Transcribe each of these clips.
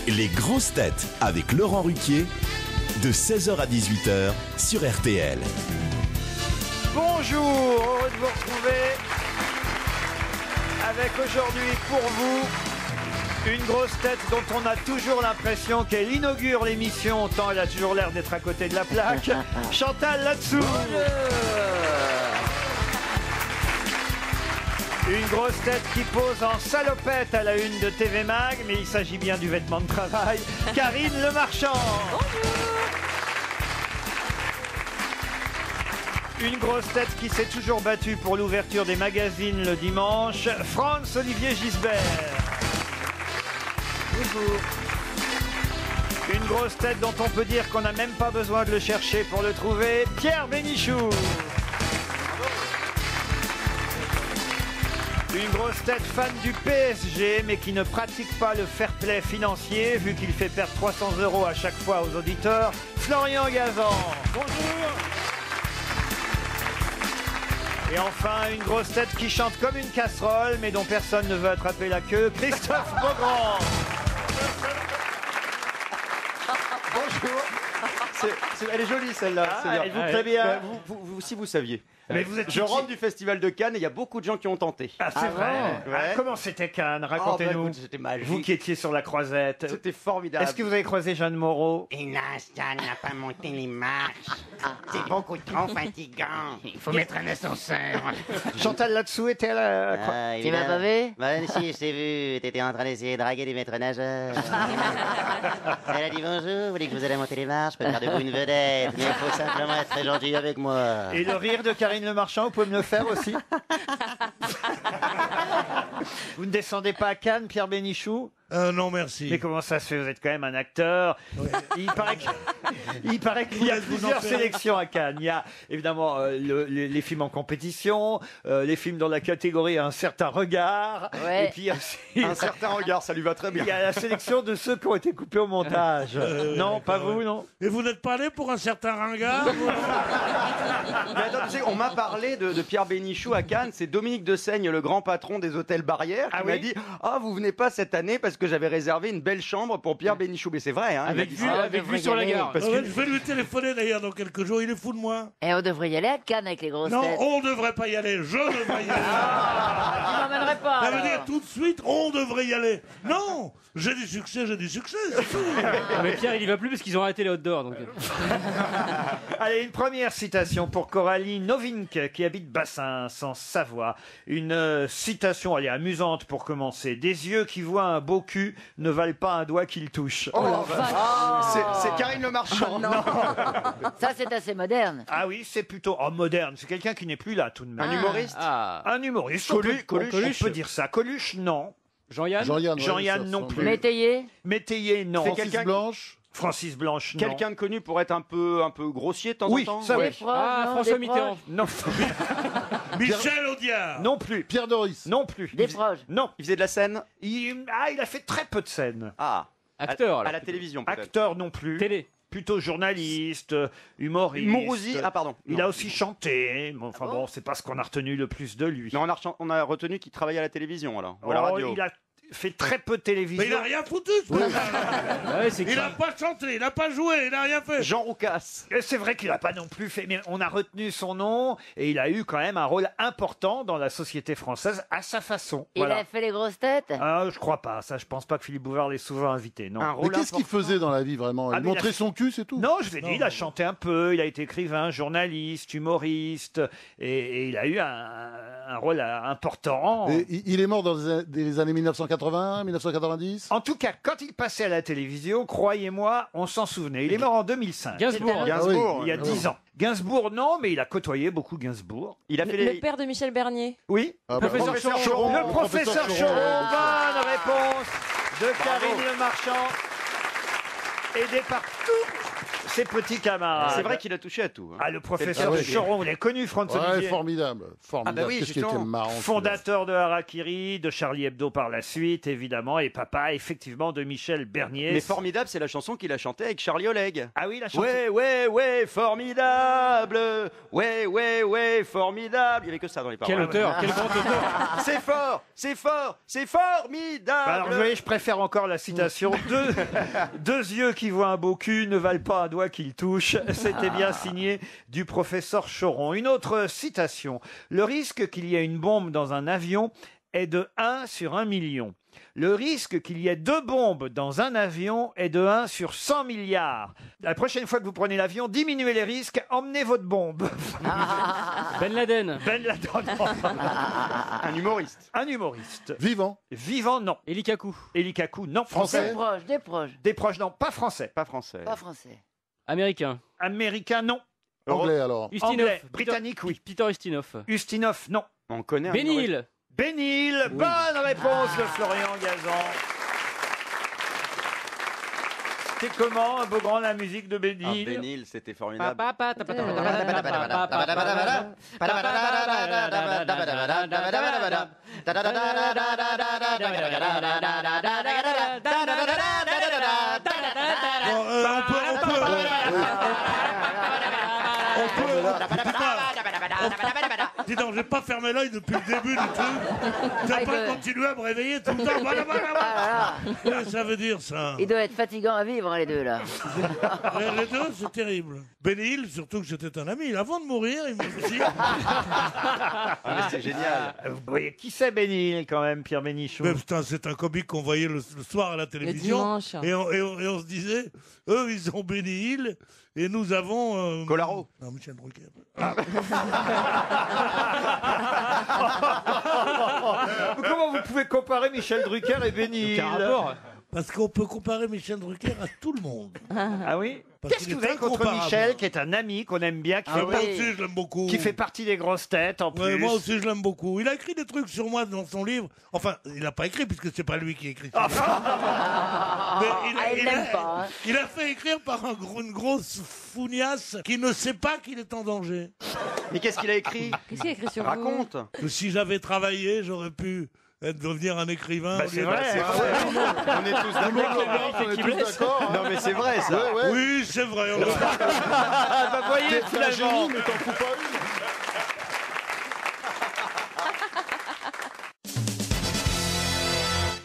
Les grosses têtes avec Laurent Ruquier, de 16h à 18h sur RTL. Bonjour, heureux de vous retrouver avec aujourd'hui pour vous une grosse tête dont on a toujours l'impression qu'elle inaugure l'émission tant elle a toujours l'air d'être à côté de la plaque, Chantal Latsou. Une grosse tête qui pose en salopette à la une de TV Mag, mais il s'agit bien du vêtement de travail, Karine Le Marchand. Une grosse tête qui s'est toujours battue pour l'ouverture des magazines le dimanche, Franz-Olivier Gisbert. Bonjour. Une grosse tête dont on peut dire qu'on n'a même pas besoin de le chercher pour le trouver, Pierre Bénichou. Une grosse tête fan du PSG, mais qui ne pratique pas le fair play financier, vu qu'il fait perdre 300 € à chaque fois aux auditeurs, Florian Gazan. Bonjour. Et enfin, une grosse tête qui chante comme une casserole, mais dont personne ne veut attraper la queue, Christophe Beaugrand. Bonjour. Elle est jolie celle-là. Ah, elle vous plaît bien. Si vous saviez. Mais vous êtes Je rentre du festival de Cannes et il y a beaucoup de gens qui ont tenté. Ah, c'est vrai. Ouais. Ah, comment c'était Cannes? Racontez-nous. C'était magique. Vous qui étiez sur la croisette. C'était formidable. Est-ce que vous avez croisé Jeanne Moreau? Hélas, Jeanne n'a pas monté les marches. C'est beaucoup trop fatigant. Il faut mettre un ascenseur. Chantal Latsou était à la croisette. Tu m'as pas vu? Bah si, je t'ai vu. T'étais en train d'essayer de draguer des maîtres nageurs. Elle a dit bonjour, vous voulez que je vous aille monter les marches? Je peux faire de vous une vedette, mais il faut simplement être très gentil avec moi. Et le rire de Karine Le Marchand, vous pouvez me le faire aussi? Vous ne descendez pas à Cannes, Pierre Bénichou? Non, merci. Mais comment ça se fait? Vous êtes quand même un acteur. Ouais. Il paraît qu'il y a plusieurs sélections à Cannes. Il y a évidemment les films en compétition, les films dans la catégorie un certain regard. Ouais. Et puis il y a aussi Un certain regard, ça lui va très bien. il y a la sélection de ceux qui ont été coupés au montage. Non, pas vous, non? Et vous n'êtes pas allé pour un certain ringard Mais attends, tu sais, on m'a parlé de Pierre Bénichou à Cannes. C'est Dominique de Seigne, le grand patron des hôtels Barrières, qui Ah m'a oui dit « Ah, vous venez pas cette année parce que j'avais réservé une belle chambre pour Pierre Bénichou. » Mais c'est vrai, hein. Avec vue sur la gare. Parce Je que vais lui téléphoner d'ailleurs dans quelques jours, il est fou de moi. Et on devrait y aller à Cannes avec les grosses Non, têtes. on devrait pas y aller, je devrais y aller. Tu m'emmènerais pas Ça veut alors. dire tout de suite, on devrait y aller. Non, j'ai du succès, c'est tout. Mais Pierre, il y va plus parce qu'ils ont arrêté les hot dogs. Donc... Allez, une première citation pour Coralie Novink, qui habite Bassins, en Savoie. Une citation, elle est amusante pour commencer. Des yeux qui voient un beau cul ne valent pas un doigt qu'ils touchent. c'est Karine Le Marchand. Ça, c'est assez moderne. Ah oui, c'est plutôt moderne. C'est quelqu'un qui n'est plus là tout de même. Un humoriste. Un humoriste. Coluche. On peut dire ça. Coluche, non. Jean-Yann Jean-Yann non plus. Métayer. Métayer, non. C'est quelqu'un Blanche. Francis Blanche, non. Quelqu'un de connu pour être un peu grossier de temps Oui, en temps. ça oui. Des proches, Ah, non, François des Mitterrand. Non. Michel Audiard. Non plus. Pierre Doris. Non plus. Des proches. Non. Il faisait de la scène. Il a fait très peu de scènes. Ah. Acteur, À alors. la télévision, peut-être. Acteur non plus. Télé. Plutôt journaliste, humoriste. Mourouzi. Ah, pardon. Il Non. a aussi chanté. Bon, enfin bon, c'est pas ce qu'on a retenu le plus de lui. Mais on a retenu qu'il travaillait à la télévision, alors. Ou à la Oh, radio. il a fait très peu de télévision. Mais il a rien foutu, ce gars-là. Ouais, c'est Il a pas chanté, il a pas joué, il a rien fait. Jean Roucas. Et c'est vrai qu'il n'a pas non plus fait, mais on a retenu son nom et il a eu quand même un rôle important dans la société française à sa façon. Il Voilà. a fait les grosses têtes. Ah, je crois pas. Ça, je pense pas que Philippe Bouvard l'ait souvent invité. Non. Un Mais rôle qu'est-ce qu'il important. faisait dans la vie vraiment? Ah, Il mais il montrait a- son cul, c'est tout? Non, je vous ai dit, il a chanté un peu, il a été écrivain, journaliste, humoriste, et il a eu un rôle important. Et il est mort dans les années 1980, 1990? En tout cas, quand il passait à la télévision, croyez-moi, on s'en souvenait. Il est mort en 2005. Gainsbourg. Gainsbourg. Il y a 10 ans. Gainsbourg, non, mais il a côtoyé beaucoup Gainsbourg. Il a fait Le les. père de Michel Bernier. Oui. Ah, bah, Professeur Choron. Le professeur Choron. Bonne réponse de Bravo. Karine Le Marchand. Aidé par tout ses petits camarades. C'est vrai qu'il a touché à tout. Hein. Ah, le professeur Ah ouais. Choron, vous l'avez connu, Franz Ouais, Olivier. formidable. Formidable. Ah bah oui, Qu'est-ce qui était justement. marrant. celui-là. Fondateur de Harakiri, de Charlie Hebdo par la suite, évidemment, et papa, effectivement, de Michel Bernier. Mais formidable, c'est la chanson qu'il a chantée avec Charlie Oleg. Ah oui, la chanson. Ouais, formidable. Ouais, formidable. Il n'y avait que ça dans les paroles. Quel auteur, quel grand auteur. C'est formidable. Bah alors, vous voyez, je préfère encore la citation. Deux yeux qui voient un beau cul ne valent pas un doigt qu'ils touchent. C'était bien signé du professeur Choron. Une autre citation. Le risque qu'il y ait une bombe dans un avion est de 1 sur 1 million. Le risque qu'il y ait 2 bombes dans un avion est de 1 sur 100 milliards. La prochaine fois que vous prenez l'avion, diminuez les risques, emmenez votre bombe. Ben Laden. Ben Laden, non. Un humoriste. Un humoriste. Vivant. Vivant, non. Eli Kaku. Eli Kaku, non. Français. Des proches. Des proches, non. Pas français. Pas français. Pas français. Américain. Américain, non. Anglais alors. Ustinov. Anglais. Peter- Britannique, oui. Peter Ustinov. Ustinov, non. On connaît un Benny humoriste. Hill. Bénil, bonne réponse de Florian Gazan. C'était comment, un beau grand, la musique de Ah, Bénil? Benny Hill, c'était formidable. Bon, dis donc, j'ai pas fermé l'œil depuis le début du truc. T'as il pas doit- continué à me réveiller tout le temps. Voilà. Ouais, ça veut dire ça. Il doit être fatigant à vivre, hein, les deux, là. Les deux, c'est terrible. Benny Hill, surtout que c'était un ami. Avant de mourir, il m'a dit. Ah, mais c'est génial. Vous voyez, qui c'est Bénil, quand même, Pierre Bénichou? Mais putain, c'est un comique qu'on voyait le soir à la télévision. dimanche. Et on se disait, eux, ils ont Benny Hill et nous avons. Colaro. Non, Michel Drucker. Comment vous pouvez comparer Michel Drucker et Bénil? Quel rapport? Parce qu'on peut comparer Michel Drucker à tout le monde. Ah oui? Parce Qu'est-ce qu'il que vous est avez contre incomparable. Michel, qui est un ami qu'on aime bien, qui, Ah fait, oui. Moi aussi, je l'aime beaucoup. qui fait partie des grosses têtes, en Ouais, plus. moi aussi, je l'aime beaucoup. Il a écrit des trucs sur moi dans son livre. Enfin, il n'a pas écrit, puisque c'est pas lui qui écrit. Mais il l'aime pas, hein. il a fait écrire par une grosse fougnasse qui ne sait pas qu'il est en danger. Mais qu'est-ce qu'il a écrit? Qu'est-ce qu'il a écrit sur vous? Raconte. Que si j'avais travaillé, j'aurais pu devenir un écrivain. Bah, au c'est lieu de- vrai. On est tous d'accord. On est tous d'accord. Hein. Non, mais c'est vrai ça. Ouais, ouais. Oui, c'est vrai. Ah, bah, voyez, T'es un finalement. génie, mais t'en fous pas une.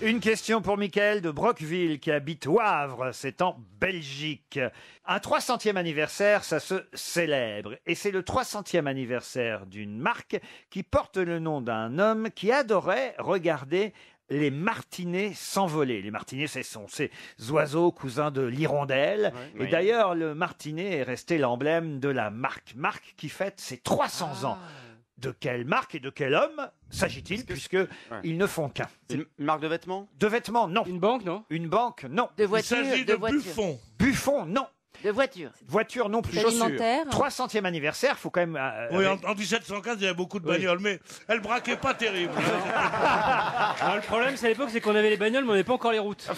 Une question pour Mickaël de Brockville qui habite Wavre, c'est en Belgique. Un 300e anniversaire, ça se célèbre. Et c'est le 300e anniversaire d'une marque qui porte le nom d'un homme qui adorait regarder les martinets s'envoler. Les martinets, ce sont ces oiseaux cousins de l'hirondelle. Ouais. Et d'ailleurs, le martinet est resté l'emblème de la marque. Marque qui fête ses 300 ans. De quelle marque et de quel homme s'agit-il, puisque ils ne font qu'un? C'est une marque de vêtements? De vêtements, non. Une banque, non? Une banque, non. De Il voiture, s'agit de de voiture. Buffon. Buffon, non. De voiture. Voiture, non plus. Alimentaire. 300e anniversaire, faut quand même... Oui, en 1715, il y avait beaucoup de bagnoles, mais elles braquaient pas terrible. Alors, le problème, c'est à l'époque, c'est qu'on avait les bagnoles, mais on n'avait pas encore les routes.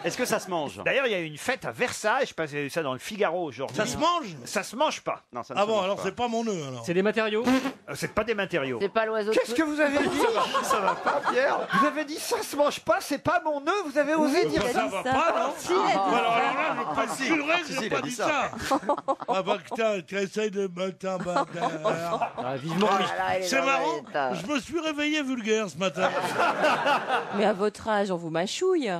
Est-ce que ça se mange? D'ailleurs, il y a eu une fête à Versailles, je sais pas si vous avez vu ça dans le Figaro aujourd'hui. Ça se mange? Ça se mange pas. Non, ça ne Ah se bon, mange alors pas. c'est pas mon nœud, alors. C'est des matériaux. C'est pas des matériaux. C'est pas l'oiseau. Qu'est-ce que vous avez dit? Ça va pas, Pierre? Vous avez dit ça se mange pas, c'est pas mon nœud, vous avez osé dire Ça ça. va pas, non? Si, il a dit Alors là, je peux si. te jurer que Si, j'ai il a pas dit dit ça. ça. Ah bah putain, tu essayes de mettre un bâtard. Ah, vivement. C'est marrant, je me suis réveillé vulgaire ce matin. Mais à votre âge, on vous mâchouille.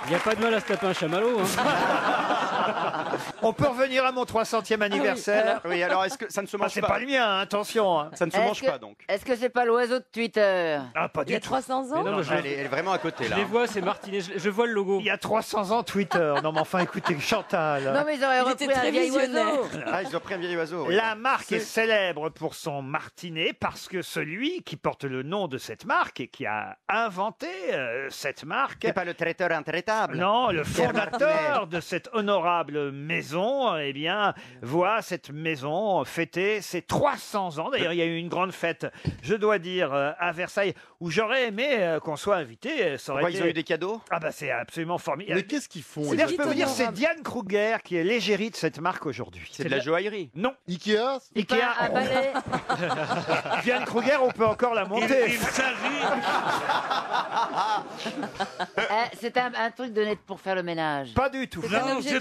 Il n'y a pas de mal à se taper un chamallow. Hein. On peut revenir à mon 300e anniversaire. Oui, alors est-ce que ça ne se Ah, mange c'est pas? pas le mien, hein, attention. Hein. Ça ne se mange pas donc. Est-ce que c'est pas l'oiseau de Twitter? Ah, pas Il y a du tout. 300 ans. Mais non, mais Elle est vraiment à côté je là. les vois, c'est martinets. Je vois le logo. Il y a 300 ans Twitter. Non mais enfin écoutez Chantal. Non, mais ils auraient Il repris était très un vieil visionnaire. oiseau. Ah, ils ont pris un vieil oiseau. oui. La marque est célèbre pour son martinet parce que celui qui porte le nom de cette marque et qui a inventé cette marque, C'est pas le traiteur intraitable? table. Non, le Pierre fondateur de cette honorable maison, eh bien, voit cette maison fêter ses 300 ans. D'ailleurs, il y a eu une grande fête, je dois dire, à Versailles, où j'aurais aimé qu'on soit invité. Ça aurait Pourquoi été- ils ont eu des cadeaux? Ah bah c'est absolument formidable. Mais qu'est-ce qu'ils font C'est-à-dire, je peux vous dire, honorable. c'est Diane Kruger qui est l'égérie de cette marque aujourd'hui. C'est de la joaillerie. Non. Ikea Ikea, Un balai. Diane Kruger, on peut encore la monter. Il s'agit. C'est un truc de net pour faire le ménage. Pas du tout. C'est un Non, objet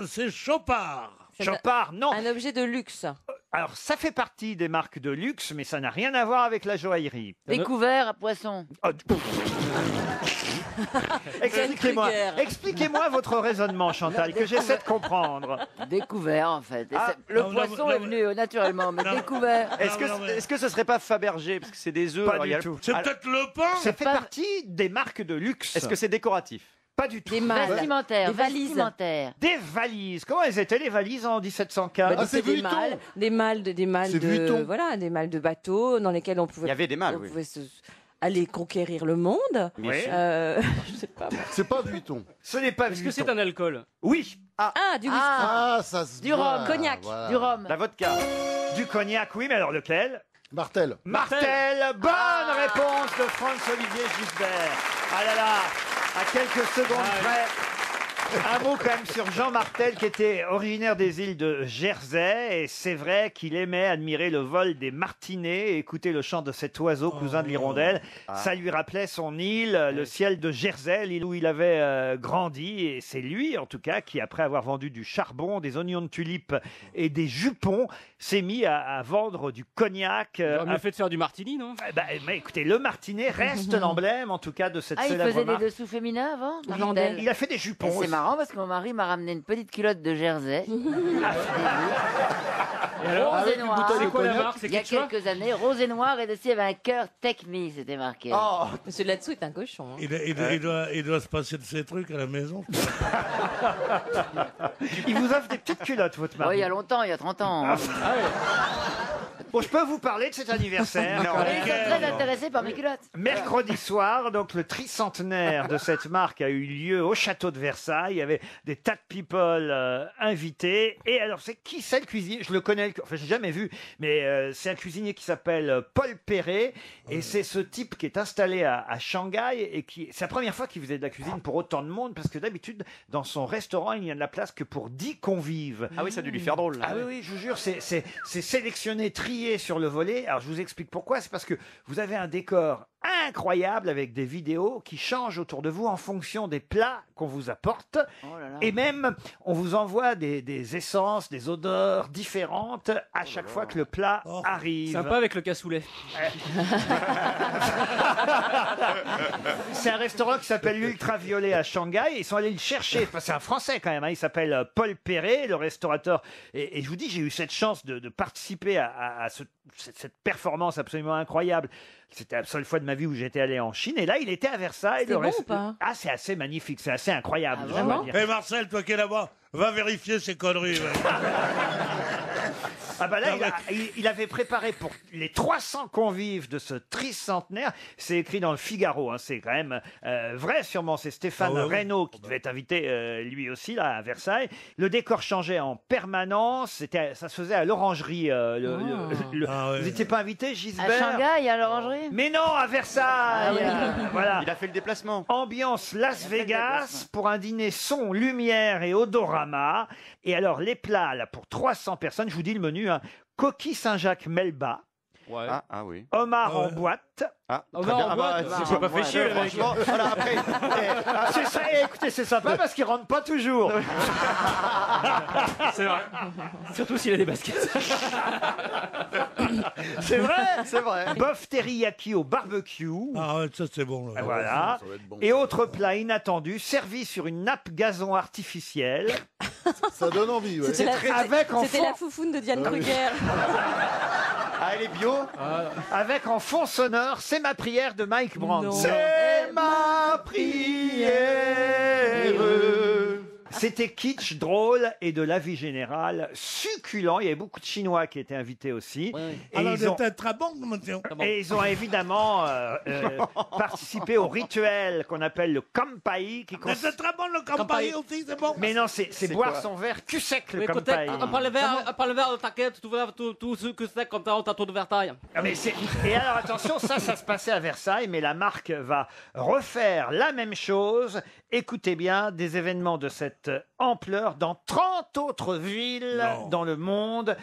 c'est Chopard. Chopard, non. Un objet de luxe. Alors, ça fait partie des marques de luxe, mais ça n'a rien à voir avec la joaillerie. Découvert à poisson. Oh, Expliquez-moi, Kruger. expliquez-moi votre raisonnement, Chantal, que j'essaie de comprendre. Découvert en fait. Et Ah, le non, poisson non, est non, venu naturellement, mais non. découvert. Est-ce que ce serait pas Fabergé? Parce que c'est des œufs. Pas alors il y du a- tout. C'est Alors, peut-être le pain. Ça fait pas- partie des marques de luxe. Est-ce que c'est décoratif? Pas du tout. Des malles. Vestimentaire. Des valises. Vestimentaire. Des valises. Comment elles étaient les valises en 1715 Ah, c'est des Vuitton. malles, des malles C'est Vuitton. voilà, des malles de bateaux dans lesquels on pouvait, Il y avait des malles, on oui. pouvait aller conquérir le monde. Bien Oui. sûr. Je sais pas. Moi. C'est pas Vuitton. Ce n'est pas Est-ce que Vuitton. c'est un alcool? Oui, Ah, du whisky. Ah, Ah, ça se Du boit, rhum. Cognac. voilà. du rhum. La vodka. du cognac, oui, mais alors lequel? Martel. Martel. Bonne réponse de Franz-Olivier Gisbert. Ah là là, à quelques secondes près. Un mot quand même sur Jean Martel, qui était originaire des îles de Jersey, et c'est vrai qu'il aimait admirer le vol des martinets et écouter le chant de cet oiseau cousin de l'hirondelle. Ça lui rappelait son île, le ciel de Jersey, l'île où il avait grandi, et c'est lui en tout cas qui, après avoir vendu du charbon, des oignons de tulipe et des jupons, s'est mis à vendre du cognac. J'aurais mieux fait de faire du martini, non? Mais écoutez, le martinet reste l'emblème en tout cas de cette Ah, il célèbre faisait marque. des dessous féminins avant Il Martel. Il a fait des jupons. Et c'est aussi. marrant parce que mon mari m'a ramené une petite culotte de Jersey. Et alors, Rose et avec une noir. bouteille c'est de quoi la cognac. marque? C'est Il y a Quechua? quelques années, rose et noir, et dessus il y avait un cœur Take Me, c'était marqué. Oh, Monsieur là-dessous est un cochon. hein. Il doit se passer de ces trucs à la maison. Il vous offre des petites culottes, votre Oui, mari. il y a longtemps, il y a 30 ans. hein. Bon, je peux vous parler de cet anniversaire. Et ils sont très intéressés par mes culottes. Mercredi soir, donc le tricentenaire de cette marque a eu lieu au château de Versailles. Il y avait des tas de people invités. Et alors, c'est le cuisinier? Je le connais, enfin, j'ai jamais vu, mais c'est un cuisinier qui s'appelle Paul Perret. Et c'est ce type qui est installé à Shanghai et c'est la première fois qu'il faisait de la cuisine pour autant de monde, parce que d'habitude, dans son restaurant, il n'y a de la place que pour 10 convives. ah oui, ça a dû lui faire drôle. là. Ah oui, oui, je vous jure, c'est sélectionné, trié sur le volet. Alors, je vous explique pourquoi. C'est parce que vous avez un décor incroyable avec des vidéos qui changent autour de vous en fonction des plats qu'on vous apporte. Oh là là. Et même, on vous envoie des essences, des odeurs différentes à chaque fois que le plat arrive. Sympa avec le cassoulet. C'est un restaurant qui s'appelle l'Ultraviolet à Shanghai. Ils sont allés le chercher. Enfin, c'est un Français quand même. Hein. Il s'appelle Paul Perret, le restaurateur. Et je vous dis, j'ai eu cette chance de participer à cette performance absolument incroyable. C'était la seule fois de ma vie où j'étais allé en Chine. Et là, il était à Versailles. C'était bon ou pas? Ah, c'est assez magnifique. C'est assez incroyable. Ah je dois vraiment dire. Hé Marcel, toi qui es là-bas, va vérifier ces conneries. ouais. Ah bah là, il avait préparé pour les 300 convives de ce tricentenaire. C'est écrit dans le Figaro. Hein, c'est quand même vrai, sûrement. C'est Stéphane Ah ouais, oui. Reynaud qui devait être invité lui aussi là à Versailles. Le décor changeait en permanence. Ça se faisait à l'Orangerie. Ah ouais. Vous n'étiez pas invité, À Gisbert? Shanghai, à l'orangerie. Mais non, à Versailles. Voilà. Il a fait le déplacement. Ambiance Las fait le Vegas déplacement. pour un dîner son, lumière et odorama. Et alors, les plats, là, pour 300 personnes, je vous dis le menu, hein. Coquille Saint-Jacques Melba, Ouais. Ah oui. homard Ah ouais. en boîte. Ah, Oh très non, bien. en Ah bah, boîte, c'est c'est pas fait chier, le mec. franchement, voilà, après, C'est ça, écoutez, c'est sympa parce qu'il rentre pas toujours. C'est vrai. Surtout s'il a des baskets. C'est vrai. c'est vrai. Bœuf teriyaki au barbecue. Ah ouais, ça c'est bon. là. Voilà. Ça va être bon. Et autre plat inattendu, servi sur une nappe gazon artificielle. Ça donne envie, ouais. C'était Avec en c'était fond- la foufoune de Diane Kruger. Ah, elle est bio. Avec en fond sonore, c'est ma prière de Mike Brandt. Non. C'est ma prière. C'était kitsch, drôle et de la vie générale, succulent. Il y avait beaucoup de Chinois qui étaient invités aussi. Et Alors, ils ont... c'était très bon, monsieur. Et ils ont évidemment participé au rituel qu'on appelle le kampai. Mais c'est très bon le kampai aussi, c'est bon. Mais non, c'est boire son verre cul sec le Écoutez, kampai. on prend le verre de t'inquiète, tout ce que c'est quand t'as tour de vertaille. Ah, mais et alors attention, ça se passait à Versailles, mais la marque va refaire la même chose. Écoutez bien, des événements de cette ampleur dans 30 autres villes dans le monde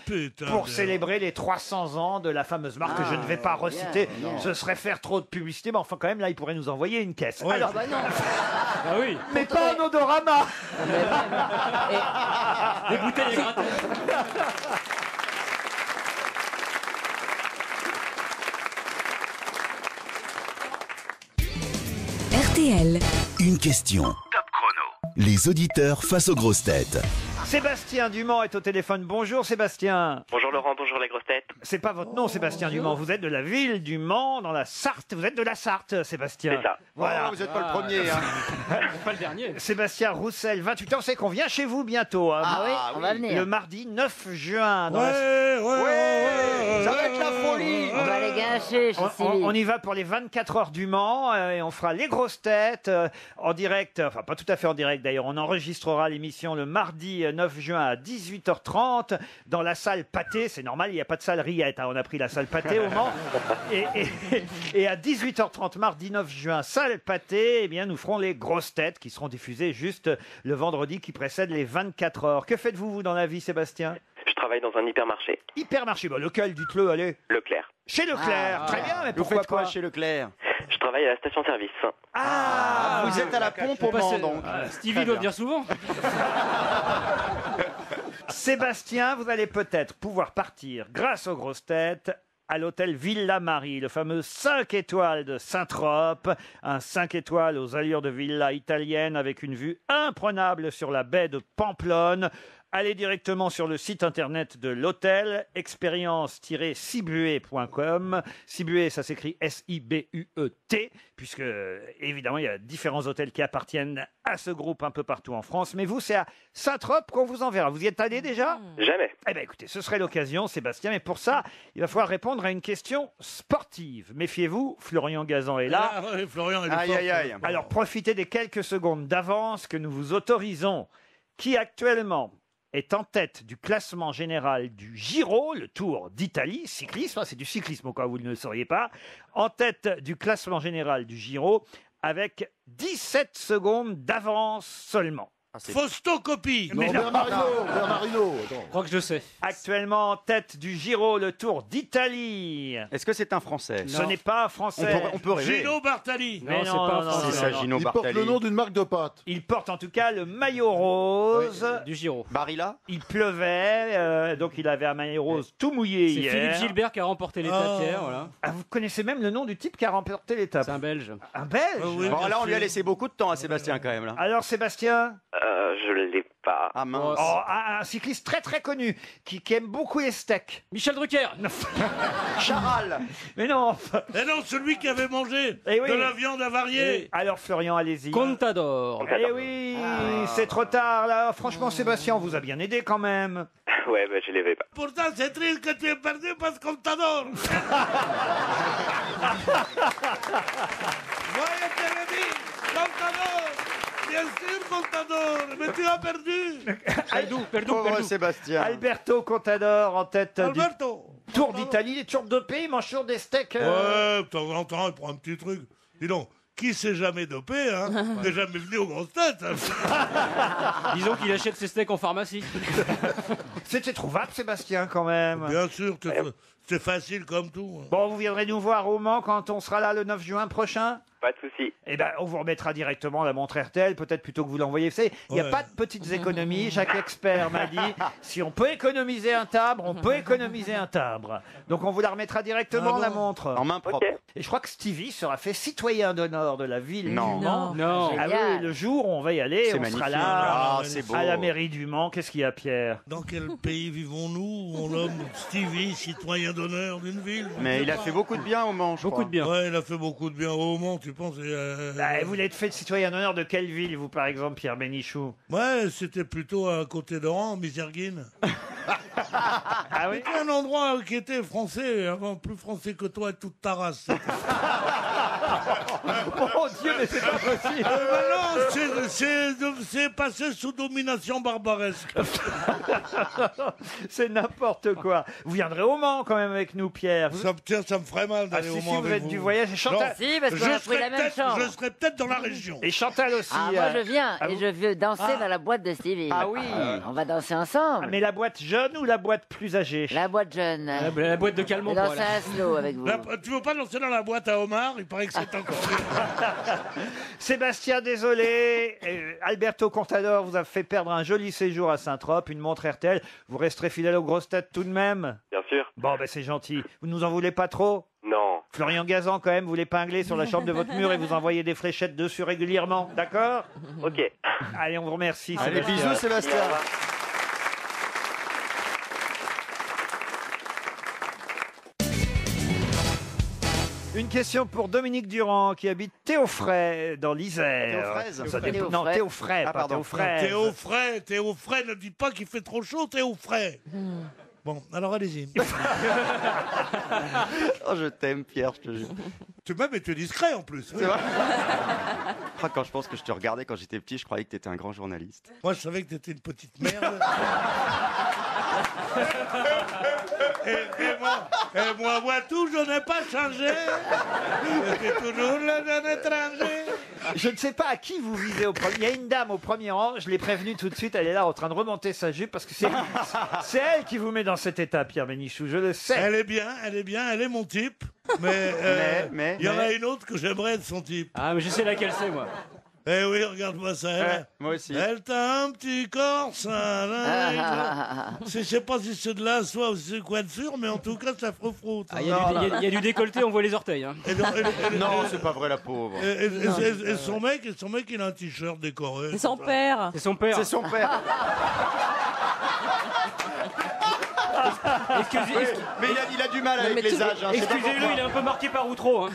pour célébrer les 300 ans de la fameuse marque que je ne vais pas reciter. Ce serait faire trop de publicité, mais enfin quand même là, ils pourraient nous envoyer une caisse. Ouais. Alors, Ah bah non. Ah oui. mais pas un odorama. Des bouteilles gratuites. RTL. Une question. Top chrono. Les auditeurs face aux grosses têtes. Sébastien Dumont est au téléphone. Bonjour Sébastien. Bonjour Laurent, bonjour les grosses têtes. C'est pas votre nom, Sébastien Dumont. Vous êtes de la ville du Mans, dans la Sarthe. Vous êtes de la Sarthe, Sébastien. C'est ça. Voilà. vous n'êtes pas le premier. Hein. Pas le dernier. Sébastien Roussel, 28 ans. On sait qu'on vient chez vous bientôt. Hein. Ah oui, on va venir. Le mardi 9 juin. Dans Ça va être la folie. On va les gâcher chez Sylvie. on y va pour les 24 heures du Mans et on fera les grosses têtes en direct, enfin pas tout à fait en direct d'ailleurs, on enregistrera l'émission le mardi 9 juin à 18h30 dans la salle Pâté, c'est normal, il n'y a pas de salle Riette, hein, on a pris la salle Pâté au Mans et à 18h30 mardi 9 juin, salle Pâté, eh bien nous ferons les grosses têtes qui seront diffusées juste le vendredi qui précède les 24 heures. Que faites-vous vous dans la vie Sébastien? Je travaille dans un hypermarché. Hypermarché, bah, lequel dites-le, allez. Leclerc. Chez Leclerc, très bien, mais Vous pourquoi faites quoi pas chez Leclerc? Je travaille à la station-service. Vous êtes à la pompe au Mans, donc. Stevie doit venir souvent. Sébastien, vous allez peut-être pouvoir partir, grâce aux grosses têtes, à l'hôtel Villa Marie, le fameux 5 étoiles de Saint-Trope, un 5 étoiles aux allures de villa italienne avec une vue imprenable sur la baie de Pamplonne. Allez directement sur le site internet de l'hôtel, expérience-sibuet.com. Sibuet, ça s'écrit S-I-B-U-E-T, puisque, évidemment, il y a différents hôtels qui appartiennent à ce groupe un peu partout en France. Mais vous, c'est à Saint-Trope qu'on vous enverra. Vous y êtes allé déjà? Jamais. Eh bien, écoutez, ce serait l'occasion, Sébastien. Mais pour ça, il va falloir répondre à une question sportive. Méfiez-vous, Florian Gazan est là. Ah, oui, Florian, il est Aïe, fort, aïe, aïe. Florian. Alors, profitez des quelques secondes d'avance que nous vous autorisons. Qui actuellement est en tête du classement général du Giro, le Tour d'Italie, cyclisme, c'est du cyclisme au cas où vous ne le sauriez pas, en tête du classement général du Giro avec 17 secondes d'avance seulement. Faustocopie. Mais non. Bernard Hinault, attends. Je crois que je sais. Actuellement en tête du Giro, le Tour d'Italie. Est-ce que c'est un Français? Ce n'est pas un Français. On peut rêver. Gino Bartali. Mais Non, c'est pas un non, Français. C'est ça, non. Gino Il porte Bartali. le nom d'une marque de pâtes. Il porte en tout cas le maillot rose. Du Giro. Barilla? Il pleuvait, donc il avait un maillot rose tout mouillé C'est hier. Philippe Gilbert qui a remporté l'étape Oh. hier, voilà. Ah, vous connaissez même le nom du type qui a remporté l'étape. C'est un Belge. Un Belge. oui. Bon, là, on lui a sûr. laissé beaucoup de temps à Sébastien, quand même. Là. Alors Sébastien, Je l'ai pas. Ah mince. oh, un cycliste très très connu qui aime beaucoup les steaks. Michel Drucker. Charal. Mais non. Et non, celui qui avait mangé Eh oui. de la viande avariée. Alors Florian, allez-y. Contador. Eh oui, c'est trop tard là. Franchement, Sébastien, on vous a bien aidé quand même. Ouais, bah je l'avais pas. Pourtant, c'est triste que tu aies perdu parce qu'on t'adore. Voyez, Télévis, qu'on t'adore. Bien sûr qu'on t'adore, mais tu as perdu. Pauvre Sébastien. Alberto Contador en tête Alberto. du Tour d'Italie. Il est toujours dopé, il mange toujours des steaks. Ouais, de temps en temps, il prend un petit truc. Dis donc, qui s'est jamais dopé, hein, n'est jamais venu aux grosses têtes. Disons qu'il achète ses steaks en pharmacie. C'était trouvable, Sébastien, quand même. Bien sûr, c'est facile comme tout. hein. Bon, vous viendrez nous voir au Mans quand on sera là le 9 juin prochain? Pas de souci. Eh ben, on vous remettra directement la montre RTL, peut-être plutôt que vous l'envoyez. Vous savez, il n'y a Ouais. pas de petites économies. Chaque expert m'a dit, si on peut économiser un timbre, on peut économiser un timbre. Donc, on vous la remettra directement, Ah bon la montre. En main propre. Ok. Et je crois que Stevie sera fait citoyen d'honneur de la ville Non. du Mans. Non. Ah oui, Génial. le jour où on va y aller, C'est on sera magnifique. là, Ah, c'est beau. à la mairie du Mans. Qu'est-ce qu'il y a, Pierre? Dans quel pays vivons-nous où on nomme Stevie citoyen d'honneur d'une ville? Mais il a fait beaucoup de bien au Mans, je Beaucoup crois. de bien. Ouais, il a fait beaucoup de bien au Mans, tu tu penses Vous voulez être fait citoyen d'honneur de quelle ville, vous, par exemple, Pierre Bénichou? Ouais, c'était plutôt à côté d'Oran, Miserguine. Ah oui? C'était un endroit qui était français, avant plus français que toi et toute ta race. Mon Dieu, mais c'est pas possible. Non, c'est passé sous domination barbaresque. C'est n'importe quoi. Vous viendrez au Mans quand même avec nous, Pierre. Ça me ferait mal d'aller au Mans vous avec êtes vous. du voyage. Et Chantal... Non, Si, parce qu'on a pris la même chambre. Je serais peut-être dans la région. Et Chantal aussi. Ah, moi je viens et je veux danser dans la boîte de Stevie. Ah oui. On va danser ensemble. Mais la boîte jeune ou la boîte plus âgée? La boîte jeune. La boîte de Calmont. Je vais danser un slow avec vous. Tu veux pas danser dans la boîte à Omar? Il paraît que c'est encore Sébastien, désolé. Alberto Contador vous a fait perdre un joli séjour à Saint-Trope, une montre RTL. Vous resterez fidèle aux grosses têtes tout de même? Bien sûr. Bon, ben c'est gentil. Vous nous en voulez pas trop? Non. Florian Gazan, quand même, vous l'épinglez sur la chambre de votre mur et vous envoyez des fléchettes dessus régulièrement, d'accord? Ok. Allez, on vous remercie. Allez, Sébastien. bisous, Sébastien. Une question pour Dominique Durand qui habite Théofray dans l'Isère. Théofraise. Ça dépend- Non, Théofray, pas pardon. Théofraise. Théofray, ne dis pas qu'il fait trop chaud, Théofray. Bon, alors allez-y. Oh, je t'aime, Pierre, je te jure. Tu m'aimes et tu es discret en plus. C'est vrai. Ah, quand je pense que je te regardais quand j'étais petit, je croyais que tu étais un grand journaliste. Moi, je savais que tu étais une petite merde. et moi, vois tout, je n'ai pas changé. J'étais toujours le jeune étranger. Je ne sais pas à qui vous visez au premier. Il y a une dame au premier rang, je l'ai prévenue tout de suite, elle est là en train de remonter sa jupe parce que c'est elle qui vous met dans cet état, Pierre Bénichou, je le sais. Elle est bien, elle est mon type. Mais il y en a une autre que j'aimerais être son type. Ah, mais je sais laquelle c'est, moi. Eh oui, regarde-moi ça. Moi aussi. Elle t'a un petit corps, ça. Je sais pas si c'est de la soie ou si c'est quoi de sûr, mais en tout cas, ça froufroute. Il y a du décolleté, on voit les orteils. Hein. Non, c'est pas vrai, la pauvre. Et son mec, il a un t-shirt décoré. C'est son père. C'est son père. C'est son père. Mais il a du mal avec les âges. Hein, Excusez-le, il est un peu marqué par Outreau. Hein.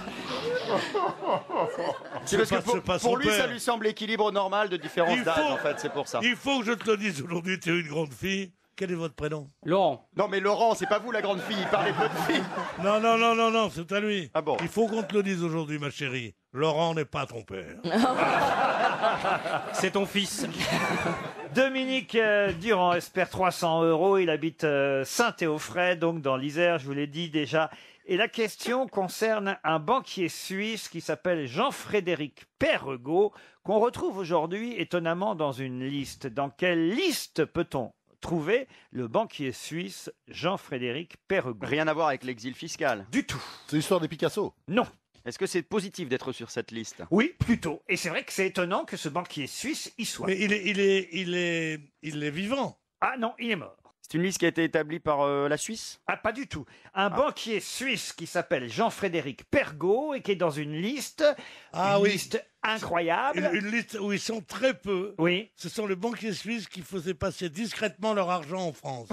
C'est parce que c'est pas son pour lui, père. ça lui semble l'équilibre normal de différence d'âge, en fait, c'est pour ça. Il faut que je te le dise aujourd'hui, tu es une grande fille. Quel est votre prénom? Laurent. Non, mais Laurent, c'est pas vous la grande fille, il parlait pas de fille. Non, c'est à lui. Ah bon? Il faut qu'on te le dise aujourd'hui, ma chérie. Laurent n'est pas ton père. C'est ton fils. Dominique Durand espère 300 €. Il habite Saint-Théofray, donc dans l'Isère, je vous l'ai dit déjà. Et la question concerne un banquier suisse qui s'appelle Jean-Frédéric Perregaux, qu'on retrouve aujourd'hui étonnamment dans une liste. Dans quelle liste peut-on trouver le banquier suisse Jean-Frédéric Perregaux? Rien à voir avec l'exil fiscal. Du tout. C'est l'histoire des Picasso. Non. Est-ce que c'est positif d'être sur cette liste? Oui, plutôt. Et c'est vrai que c'est étonnant que ce banquier suisse y soit. Mais il est vivant. Ah non, il est mort. C'est une liste qui a été établie par la Suisse? Ah, pas du tout. Un banquier suisse qui s'appelle Jean-Frédéric Perregaux et qui est dans une liste, liste incroyable. Une liste où ils sont très peu. Oui. Ce sont les banquiers suisses qui faisaient passer discrètement leur argent en France.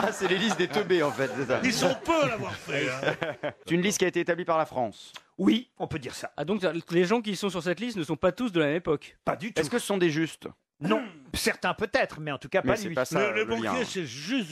Ah, c'est les listes des teubés, en fait, c'est ça. Ils sont peu à l'avoir fait. Hein. C'est une liste qui a été établie par la France. Oui, on peut dire ça. Ah, donc les gens qui sont sur cette liste ne sont pas tous de la même époque. Pas du tout. Est-ce que ce sont des justes? Non, certains peut-être, mais en tout cas Mais pas c'est lui. pas ça. Le le lien. banquier, c'est juste.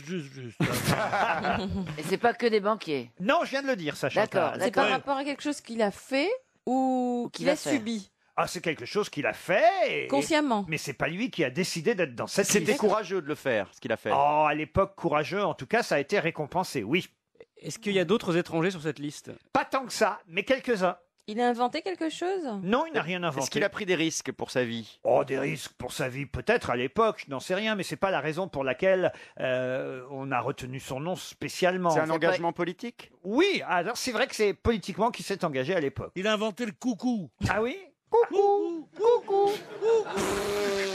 Et c'est pas que des banquiers. Non, je viens de le dire, ça, Chantal. D'accord, C'est par Ouais. rapport à quelque chose qu'il a fait ou qu'il a fait. subi Ah, c'est quelque chose qu'il a fait. consciemment. Mais c'est pas lui qui a décidé d'être dans cette C'était liste. courageux de le faire, ce qu'il a fait. Oh, à l'époque, courageux. En tout cas, ça a été récompensé, oui. Est-ce qu'il y a d'autres étrangers sur cette liste? Pas tant que ça, mais quelques-uns. Il a inventé quelque chose? Non, il n'a rien inventé. Est-ce qu'il a pris des risques pour sa vie? Oh, des risques pour sa vie, peut-être à l'époque, je n'en sais rien, mais c'est pas la raison pour laquelle on a retenu son nom spécialement. C'est un engagement politique? Oui, alors c'est vrai que c'est politiquement qu'il s'est engagé à l'époque. Il a inventé le coucou. Ah oui? Coucou, coucou.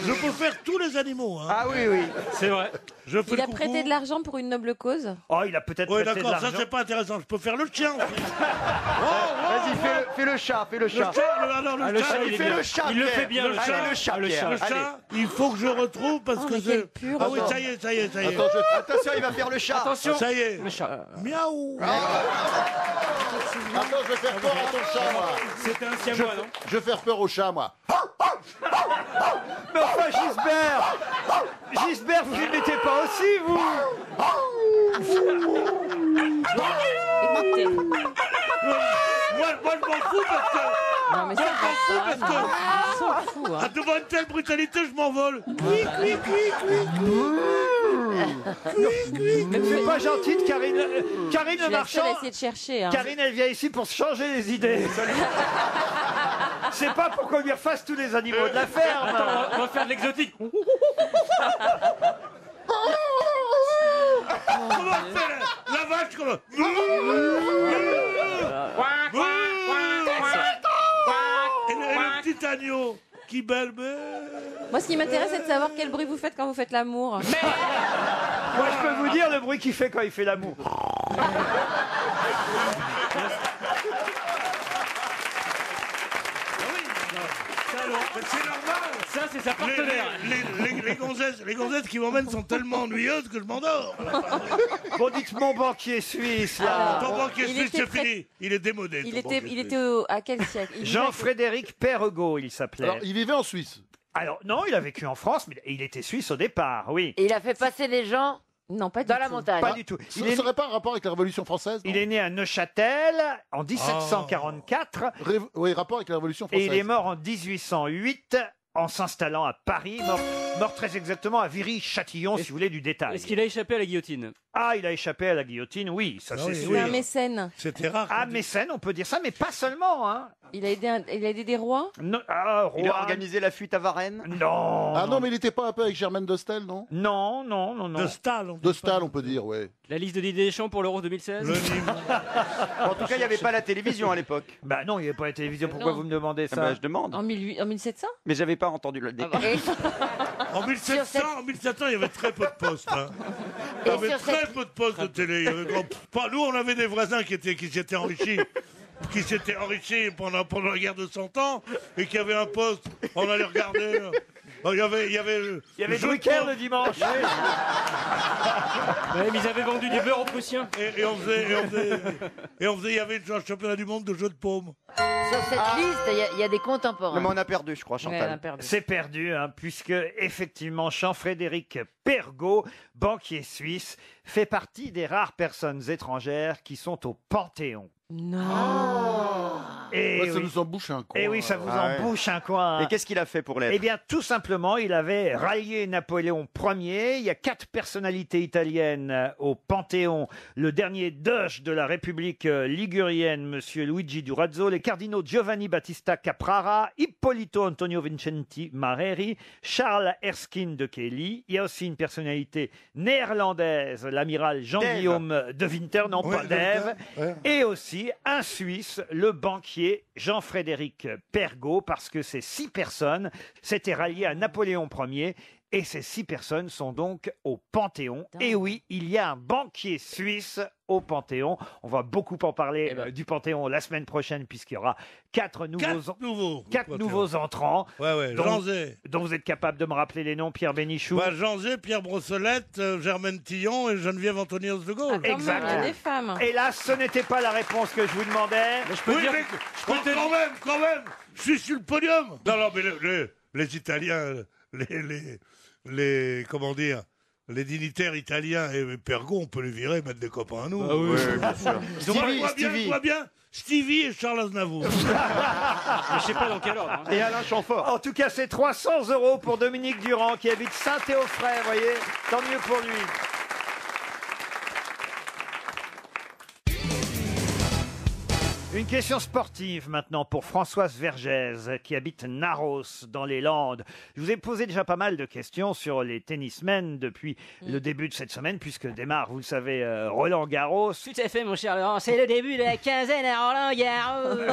Je peux faire tous les animaux. Hein. Ah oui, oui. C'est vrai. Je fais Il le a coucou. prêté de l'argent pour une noble cause. Oh, il a peut-être Oui, prêté de d'accord, ça l'argent. c'est pas intéressant. Je peux faire le chien aussi. Vas-y, fais le chat, fais le Le chat. chat, le chat, il est Fais bien. le chat, Il le Pierre. fait bien, le Allez, chat. le chat, Le Pierre. chat. le Allez. chat, il faut que je retrouve parce Oh, que mais c'est... quel pur. Ah oui, Attends. ça y est, ça y est, ça y est. Attends, Attention, il va faire le chat. Attention. Ça y est. Le chat. Miaou. attends, je vais faire peur à ton chat, moi. C'était un siamois, non? Je vais faire peur au chat, moi. Mais enfin, Gisbert, vous y mettez pas aussi, vous? Écoutez. Moi, je m'en fous parce que... Non, mais ça va pas. parce que- Non, on s'en fout, hein. devant une telle brutalité, je m'envole. Mais c'est pas gentil de Karine. Karine Je Le suis la seule Marchand. à essayer de chercher. Hein. Karine, elle vient ici pour se changer les idées. C'est pas pour qu'on lui refasse tous les animaux de la ferme. Attends, on va faire de l'exotique. Comment on fait la vache comment Et le petit agneau qui belle. Moi, ce qui m'intéresse, c'est de savoir quel bruit vous faites quand vous faites l'amour. Moi, je peux vous dire le bruit qu'il fait quand il fait l'amour. C'est normal. Ça, c'est sa partenaire. Les gonzesses qui m'emmènent sont tellement ennuyeuses que je m'endors. Bon, dites mon banquier suisse, là. Ton banquier il suisse, était c'est prêt- fini. Il est démodé. Il ton était, banquier il suisse. était à quel siècle? Il vivait à Jean-Frédéric Perregaux, il s'appelait. Alors, il vivait en Suisse. Alors, non, il a vécu en France, mais il était suisse au départ, oui. Et il a fait passer les gens quel- Non, pas du dans la tout. montagne. Pas du tout. Ça n'aurait pas un rapport avec la Révolution française, non? Il est né à Neuchâtel en 1744 Oui, rapport avec la Révolution et française. il est mort en 1808 en s'installant à Paris, mort très exactement à Viry-Châtillon, si vous voulez du détail. Est-ce qu'il a échappé à la guillotine? Ah, il a échappé à la guillotine, oui, ça Ah c'est oui, sûr. C'est un mécène. C'était rare. Ah, mécène, on peut dire ça, mais pas seulement, hein. Il a aidé des rois. Non, ah, Il a roi. organisé la fuite à Varennes. Non. Ah non, mais il n'était pas un peu avec Germaine de Stel, non? Non, non, non, non. De Stahl. De Stal, on peut dire, ouais. La liste de Didier Deschamps pour l'Euro 2016? Le livre. En tout cas, il n'y avait pas la télévision à l'époque. Bah non, il n'y avait pas la télévision, pourquoi Non. vous me demandez ça? Bah, je demande. En 1700. Mais j'avais pas entendu le début. Et, En 1700, il y avait très peu de postes. Hein. Il y avait sur très cette- peu de postes de télé. Il y avait pas, nous, on avait des voisins qui s'étaient enrichis. Qui s'étaient enrichis pendant la guerre de 100 ans et qui avaient un poste. On allait regarder. Il y avait Il y avait jeu de Drucker paume. le dimanche. Ouais, mais ils avaient vendu du beurre aux Prussiens. Et on faisait, il y avait un championnat du monde de jeux de paume. sur cette liste, il y a des Non, contemporains. mais on a perdu, je crois, Ouais, on a Chantal. perdu. C'est perdu, hein, puisque effectivement Jean-Frédéric Perregaux, banquier suisse, fait partie des rares personnes étrangères qui sont au Panthéon. Non. Et Ouais, ça oui. nous embouche un coin. Et oui, ça vous Ah ouais. embouche un coin. Et qu'est-ce qu'il a fait pour l'être? Eh bien, tout simplement, il avait rallié Napoléon Ier. Il y a 4 personnalités italiennes au Panthéon. Le dernier doge de la République ligurienne, Monsieur Luigi Durazzo, les cardinaux Giovanni Battista Caprara, Ippolito Antonio Vincenti Mareri, Charles Erskine de Kelly. Il y a aussi une personnalité néerlandaise, l'amiral Jean-Guillaume de Winter, non Ouais, pas de d'Ève, Winter, ouais. et aussi un Suisse, le banquier Jean-Frédéric Perregaux, parce que ces 6 personnes s'étaient ralliées à Napoléon Ier. Et ces 6 personnes sont donc au Panthéon. Et oui, il y a un banquier suisse au Panthéon. On va beaucoup en parler du Panthéon la semaine prochaine, puisqu'il y aura 4 nouveaux entrants. Ouais, dont, Jean-Zé. dont vous êtes capable de me rappeler les noms, Pierre Bénichou. Bah, Jean-Zé, Pierre Brossolette, Germaine Tillon et Geneviève Antonios de Gaulle. Ah, quand même, il y a des femmes. Hélas, ce n'était pas la réponse que je vous demandais. Oui, mais quand même, je suis sur le podium. Non, mais les Italiens, comment dire, les dignitaires italiens et Perregaux, on peut les virer, mettre des copains à nous. Ah oui, bien sûr. Je vois bien Stevie et Charles Aznavour. Mais je sais pas dans quel ordre. hein. Et Alain Chamfort. En tout cas, c'est 300 € pour Dominique Durand, qui habite Saint-Théophray, vous voyez. Tant mieux pour lui. Une question sportive maintenant pour Françoise Vergès qui habite Narros dans les Landes. Je vous ai posé déjà pas mal de questions sur les tennismen depuis le début de cette semaine puisque démarre, vous le savez, Roland Garros. Tout à fait, mon cher Laurent. C'est le début de la quinzaine à Roland Garros.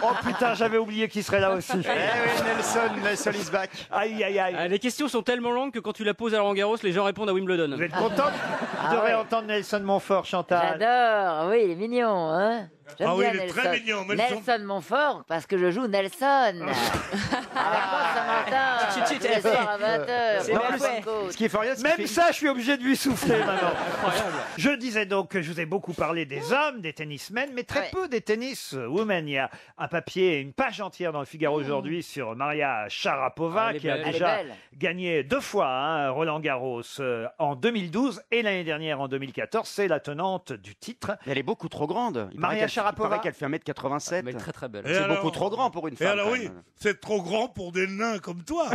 Oh putain, j'avais oublié qu'il serait là aussi. Eh oui, Nelson is back. Aïe, aïe, aïe. Les questions sont tellement longues que quand tu la poses à Roland Garros, les gens répondent à Wimbledon. Vous êtes content de réentendre Nelson Montfort, Chantal? J'adore, oui, il est mignon, hein. J'aime Ah oui, bien il est Nelson. très mignon, Nelson Montfort, parce que je joue Nelson. À la France, Chut, chut, tous les soirs à 20h. C'est bien fait. Ce qui est fort, c'est Même ça, je suis obligé de lui souffler maintenant. Je disais donc que je vous ai beaucoup parlé des hommes, des tennismen, mais très peu des tenniswomen. Il y a un papier, une page entière dans le Figaro aujourd'hui sur Maria Sharapova, qui a déjà gagné 2 fois Roland Garros en 2012 et l'année dernière en 2014. C'est la tenante du titre. Elle est beaucoup trop grande. Maria Sharapova. Il paraît qu'elle fait 1m87. Elle est très très belle. Et C'est alors- beaucoup trop grand pour une Et femme. alors quand oui, même. c'est trop grand pour des nains comme toi.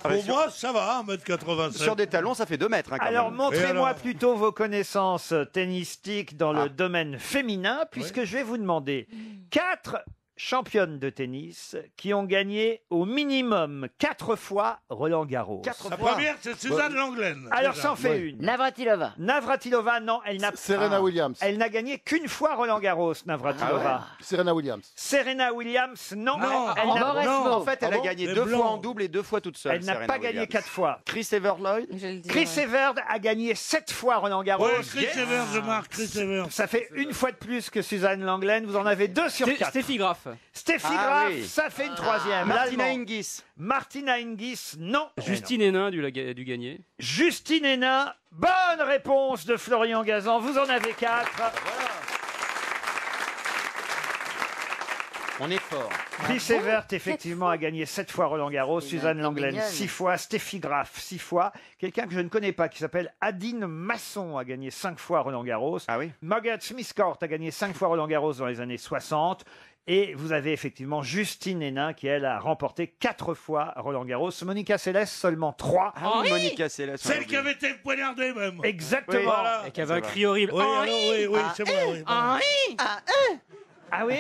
mais Pour moi, ça va, 1m87. Sur des talons, ça fait 2 mètres. Hein, quand Alors même. Et montrez-moi alors plutôt vos connaissances tennistiques dans le domaine féminin, puisque je vais vous demander 4 championnes de tennis qui ont gagné au minimum 4 fois Roland Garros. La première, c'est Suzanne Langlaine. Alors déjà. c'en fait une. Navratilova. Navratilova, non, elle n'a Serena Williams. Elle n'a gagné qu'une fois Roland Garros, Navratilova. Serena Williams. Serena Williams, non. Non. Elle n'a- Non, en fait, elle Ah a bon gagné Les 2 blancs. fois en double et 2 fois toute seule. elle n'a Serena pas gagné Williams. 4 fois. Chris Everllloyd. Je le dis. Chris Evert a gagné 7 fois Roland Garros. Ouais, Chris Evert, je marque, Chris Evert. Ça fait une fois de plus que Suzanne Langlaine. Vous en avez 2 sur 4. Steffi Graf. Steffi Ah Graf, oui. ça fait une 3e. Martina L'Allemand. Hingis. Martina Hingis, non. Justine Hénin du gagner. Justine Hénin, bonne réponse de Florian Gazan. Vous en avez 4. On est fort. Chris Evert, effectivement, a gagné 7 fois Roland Garros. Suzanne Langlaine, mignonne. 6 fois. Steffi Graf, 6 fois. Quelqu'un que je ne connais pas, qui s'appelle Adine Masson, a gagné 5 fois Roland Garros. Ah oui. Margaret Smith-Court a gagné 5 fois Roland Garros dans les années 60. Et vous avez effectivement Justine Hénin, qui, elle, a remporté 4 fois Roland Garros. Monica Seles, seulement 3. Ah oui, Monica Seles. Celle qui avait été poignardée, même. Exactement. Oui, Voilà. Et qui avait un cri horrible. Oui, alors, oui, c'est moi. Oui, voilà. Ah oui,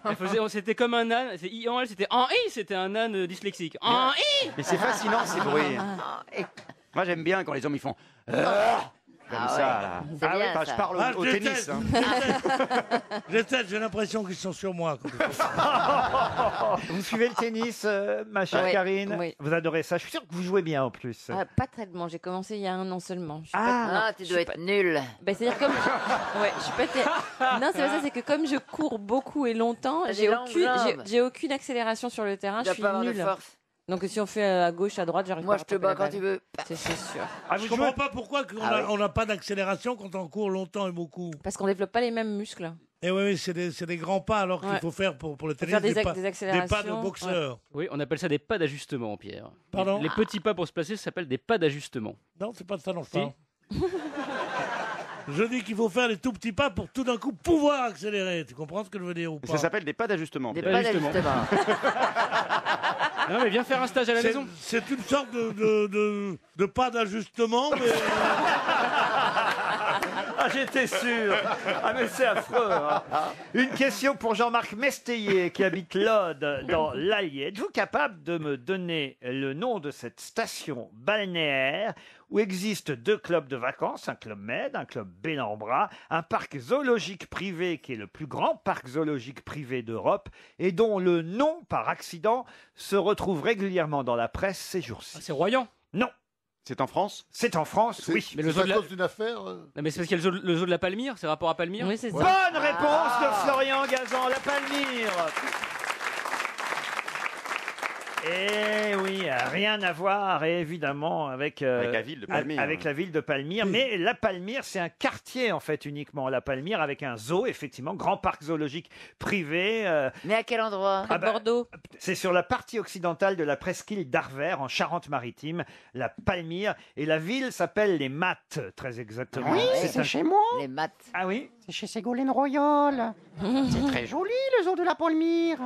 Elle faisait, c'était comme un âne. C'est I en elle, c'était en I, c'était un âne dyslexique. En I. Mais c'est fascinant ces bruits. Moi j'aime bien quand les hommes ils font comme ça. Là. C'est bien, Enfin, ça. je parle Ah, au je tennis. déteste, Hein. je déteste, j'ai l'impression qu'ils sont sur moi. quand ils font ça. vous suivez le tennis, ma chère Oui, Karine. oui. Vous adorez ça. Je suis sûr que vous jouez bien en plus. Ah, pas tellement, j'ai commencé il y a 1 an seulement. Je suis Ah, pas- tu je dois suis être nul. Bah, c'est-à-dire comme ouais, je suis pas non, c'est pas ça, c'est que comme je cours beaucoup et longtemps, T'as j'ai des longues jambes. j'ai aucune accélération sur le terrain, Tu je dois suis pas avoir de nulle. force. Donc si on fait à gauche, à droite, j'arrive Moi, pas je te à bats rattraper quand la tu veux. balle. C'est sûr. Ah, Je vous comprends jouez pas pourquoi on n'a pas d'accélération quand on court longtemps et beaucoup. Parce qu'on développe pas les mêmes muscles. Et oui, c'est des grands pas alors qu'il Ouais. faut faire pour le tennis faire des pas, des des accélérations, pas de boxeur. Oui, on appelle ça des pas d'ajustement, Pierre. Pardon Les petits pas pour se placer, ça s'appelle des pas d'ajustement. Non, c'est pas de ça dont je Si. parle. Je dis qu'il faut faire les tout petits pas pour tout d'un coup pouvoir accélérer. Tu comprends ce que je veux dire ou pas? Ça s'appelle des pas d'ajustement. Des Pierre. pas Justement. d'ajustement. Non, mais viens faire un stage à la C'est- maison. C'est une sorte de pas d'ajustement, mais Ah, j'étais sûr. Ah, mais c'est affreux. hein. Une question pour Jean-Marc Mesteyer, qui habite Lode, dans l'Allier. Êtes-vous capable de me donner le nom de cette station balnéaire où existent 2 clubs de vacances, un club Med, un club Bellambra, un parc zoologique privé qui est le plus grand parc zoologique privé d'Europe et dont le nom, par accident, se retrouve régulièrement dans la presse ces jours-ci? Ah, c'est Royan. Non, C'est en France. c'est en France, C'est oui. Mais le c'est zoo à de la- cause d'une affaire. Non, mais c'est parce qu'il y a le zoo de la Palmyre, c'est rapport à Palmyre. Oui, c'est ça. Bonne réponse de Florian Gazan, la Palmyre. Eh oui, rien à voir évidemment avec Avec la ville de Palmyre. avec la ville de Palmyre, mais la Palmyre, c'est un quartier en fait uniquement, la Palmyre, avec un zoo, effectivement, grand parc zoologique privé. Mais à quel endroit? Ah bah, Bordeaux. c'est sur la partie occidentale de la presqu'île d'Arvers, en Charente-Maritime, la Palmyre, et la ville s'appelle les Mattes, très exactement. C'est un- chez moi. Les maths. Ah oui. C'est chez Ségolène Royal. C'est très joli le zoo de la Palmyre.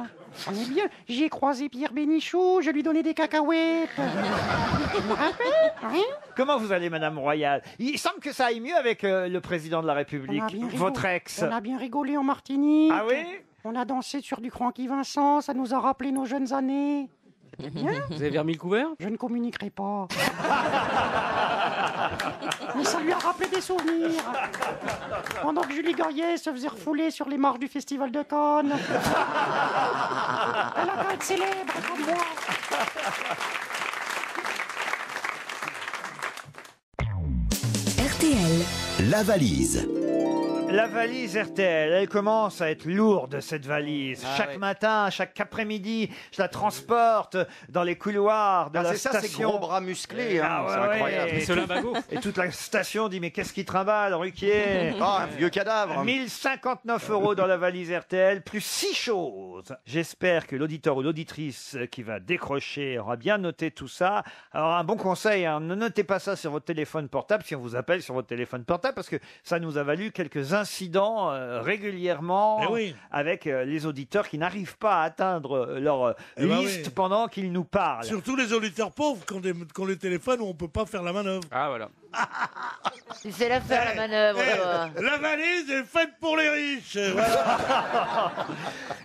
On est bien. J'y ai croisé Pierre Bénichou, je lui donnais des cacahuètes. Je me rappelle, hein? Comment vous allez, Madame Royal? Il semble que ça aille mieux avec le président de la République, votre ex. On a bien rigolé en Martinique. Ah oui? On a dansé sur du Francky Vincent, ça nous a rappelé nos jeunes années. C'était bien. Vous avez remis le couvert? Je ne communiquerai pas. Mais ça lui a rappelé des souvenirs. Pendant que Julie Gaillet se faisait refouler sur les marches du Festival de Cannes. Elle a qu'à être célèbre comme moi. RTL. La valise. La valise RTL, elle commence à être lourde, cette valise. Ah, chaque ouais. matin, chaque après-midi, je la transporte dans les couloirs de Ah, la c'est ça, ces station. gros bras musclés, hein, Ah, ouais, c'est incroyable. ouais. Et ce limbago. Et toute la station dit, mais qu'est-ce qui trimballe, Ruquier? Ah, un vieux cadavre. 1059 € dans la valise RTL, plus 6 choses. J'espère que l'auditeur ou l'auditrice qui va décrocher aura bien noté tout ça. Alors, un bon conseil, hein, ne notez pas ça sur votre téléphone portable si on vous appelle sur votre téléphone portable, parce que ça nous a valu quelques incidents régulièrement Eh oui. avec les auditeurs qui n'arrivent pas à atteindre leur Eh ben liste oui. pendant qu'ils nous parlent. Surtout les auditeurs pauvres qui ont les téléphones où on peut pas faire la manœuvre. Ah voilà. Tu sais la faire, la manœuvre, toi. La valise est faite pour les riches. Voilà.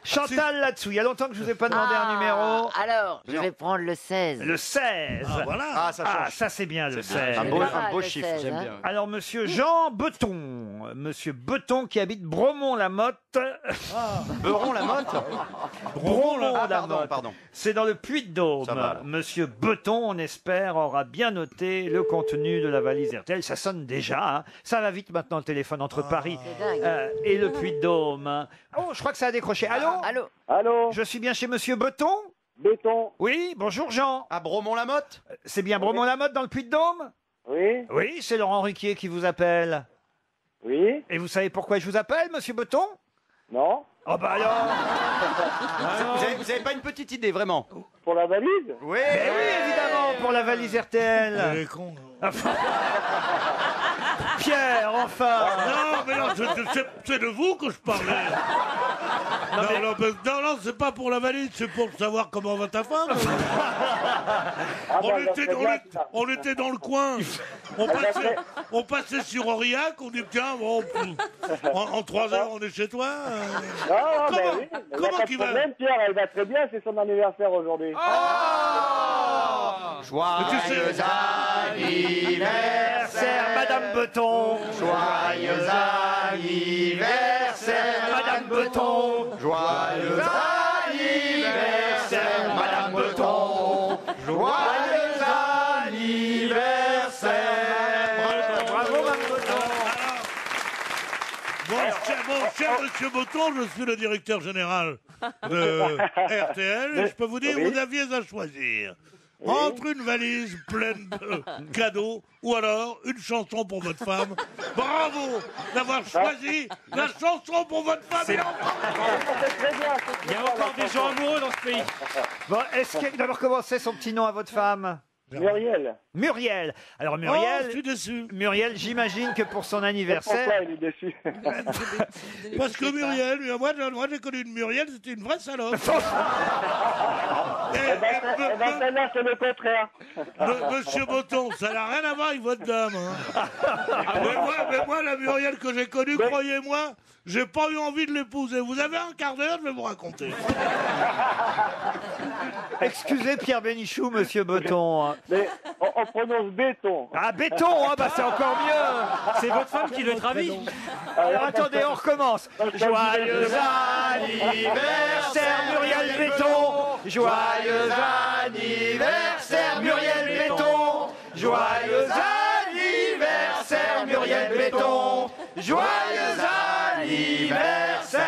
Chantal là-dessous, il y a longtemps que je vous ai pas demandé un numéro. Alors, je vais prendre le 16. Le 16. Ah, voilà. Ah, ça change. ça c'est bien le 16. Un beau, pas mal, un beau le chiffre. 16, J'aime hein. bien. Alors, monsieur Jean Beton. Monsieur Beton qui habite Bromont-la-Motte. Beuron-la-Motte. Ah, pardon, pardon. C'est dans le Puy-de-Dôme. Ça va, alors. Monsieur Beton, on espère, aura bien noté le contenu de la valise RTL. Ça sonne déjà. Hein. Ça va vite maintenant le téléphone entre Paris C'est dingue. et le Puy-de-Dôme. Oh, je crois que ça a décroché. Allô? Allô? Allô, Je suis bien chez monsieur Beton? béton. Oui, bonjour Jean. À Bromont-la-Motte. C'est bien Bromont-la-Motte dans le Puy-de-Dôme? Oui, Oui, c'est Laurent Ruquier qui vous appelle. oui, Et vous savez pourquoi je vous appelle, monsieur Beton? non. Oh bah alors. Vous avez pas une petite idée, vraiment? Pour la valise? Oui. Mais oui, évidemment, pour la valise RTL. Elle est con. Pierre, enfin. Non, mais non, c'est de vous que je parlais. Non, c'est pas pour la valise, c'est pour savoir comment va ta femme. Ah, On bah, était, ça serait bien, ça. on était dans le coin. On passait sur Aurillac, on dit tiens, bon, en 3 heures on est chez toi. Non, Comment- mais oui, il n'y a comment pas qu'il de va problème, Pierre, elle va très bien, c'est son anniversaire aujourd'hui. Joyeux Anniversaire, Madame Beton. Joyeux anniversaire, Madame Beton. Joyeux anniversaire, Madame Beton. Joyeux anniversaire. Bravo, Madame Beton. Bon, cher monsieur Botton, je suis le directeur général de RTL et je peux vous dire, Oui. vous aviez à choisir entre une valise pleine de cadeaux ou alors une chanson pour votre femme. Bravo d'avoir choisi la chanson pour votre femme. Et encore- C'est très bien. Il y a encore des gens amoureux dans ce pays. Bon, est-ce que d'abord comment c'est son petit nom à votre femme? Muriel, Muriel. Alors Oh, je Muriel, suis déçu. Muriel, j'imagine que pour son pourquoi anniversaire. il est déçu? Parce que Muriel, moi j'ai connu une Muriel, c'était une vraie salope. Eh ben, celle-là, c'est le contraire. Monsieur Botton, ça n'a rien à voir avec votre dame. Hein. mais moi, la Muriel que j'ai connue, croyez-moi, j'ai pas eu envie de l'épouser. Vous avez un quart d'heure, je vais vous raconter. Excusez Pierre Bénichou, monsieur Beton. Mais on prononce béton. Ah, béton, hein, bah c'est encore mieux. C'est votre femme qui le travit. Alors attendez, on recommence. Joyeux anniversaire Muriel Béton. Joyeux anniversaire Muriel Béton. Joyeux anniversaire Muriel Béton. Joyeux anniversaire.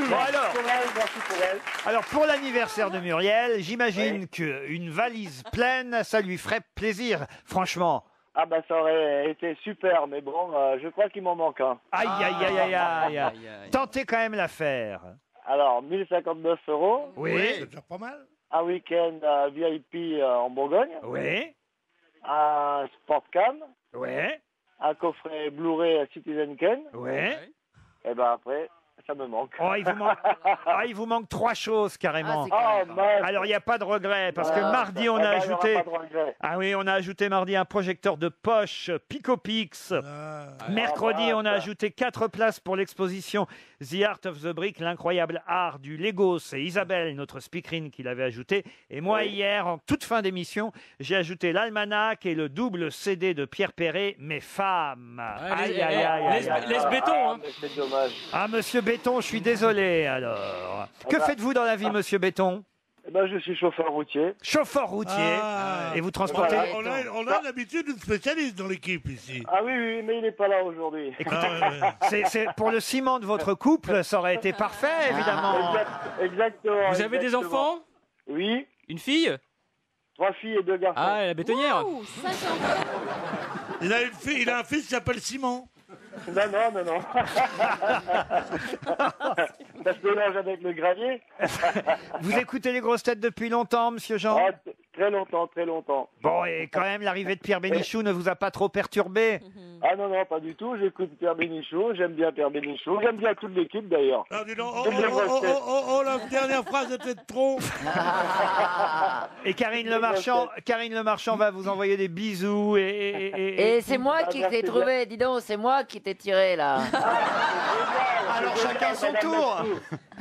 Bon alors. Pour elle, merci pour elle. Alors pour l'anniversaire de Muriel, j'imagine qu'une valise pleine, ça lui ferait plaisir, franchement. Ah ben ça aurait été super, mais bon, je crois qu'il m'en manque un. Aïe, aïe, aïe, aïe, aïe. Tentez quand même l'affaire. Alors, 1059 €, Oui. C'est déjà pas mal. un week-end VIP en Bourgogne, Oui. un Sportcam, Oui. un coffret Blu-ray Citizen Ken, Oui. et ben après, ça me manque. Oh, il vous manque 3 choses carrément. mince. Alors il n'y a pas de regret parce que mardi on a il y aura ajouté. pas de regret. Ah oui, on a ajouté mardi un projecteur de poche Picopix. Mercredi, on a ajouté 4 places pour l'exposition The Art of the Brick, l'incroyable art du Lego. C'est Isabelle, notre speakerine, qui l'avait ajouté. Et moi, hier, en toute fin d'émission, j'ai ajouté l'almanach et le double CD de Pierre Perret, Mes femmes. Aïe, aïe, aïe, aïe. Laisse béton, hein. C'est dommage. Ah, monsieur Béton, je suis désolé, alors. Que faites-vous dans la vie, monsieur Béton? Eh ben, je suis chauffeur routier. Chauffeur routier. Et vous transportez... On a l'habitude d'une spécialiste dans l'équipe ici. Ah oui, mais il n'est pas là aujourd'hui. C'est pour le ciment de votre couple, ça aurait été parfait, évidemment. Exactement. Vous avez des enfants? Oui. Une fille? 3 filles et 2 garçons. Ah, la bétonnière. Il a une fille, il a un fils qui s'appelle Simon. Non. Ça se mélange avec le gravier. Vous écoutez les grosses têtes depuis longtemps, monsieur Jean? Très longtemps, très longtemps. Bon, et quand même, l'arrivée de Pierre Bénichou ne vous a pas trop perturbé? Ah non, pas du tout. J'écoute Pierre Bénichou, j'aime bien Pierre Bénichou, j'aime bien toute l'équipe d'ailleurs. Ah, dis donc, la dernière phrase était trop. Et Karine Le Marchand va vous envoyer des bisous Et c'est moi qui t'ai trouvé, dis donc, c'est moi qui t'ai tiré là. Alors chacun son tour.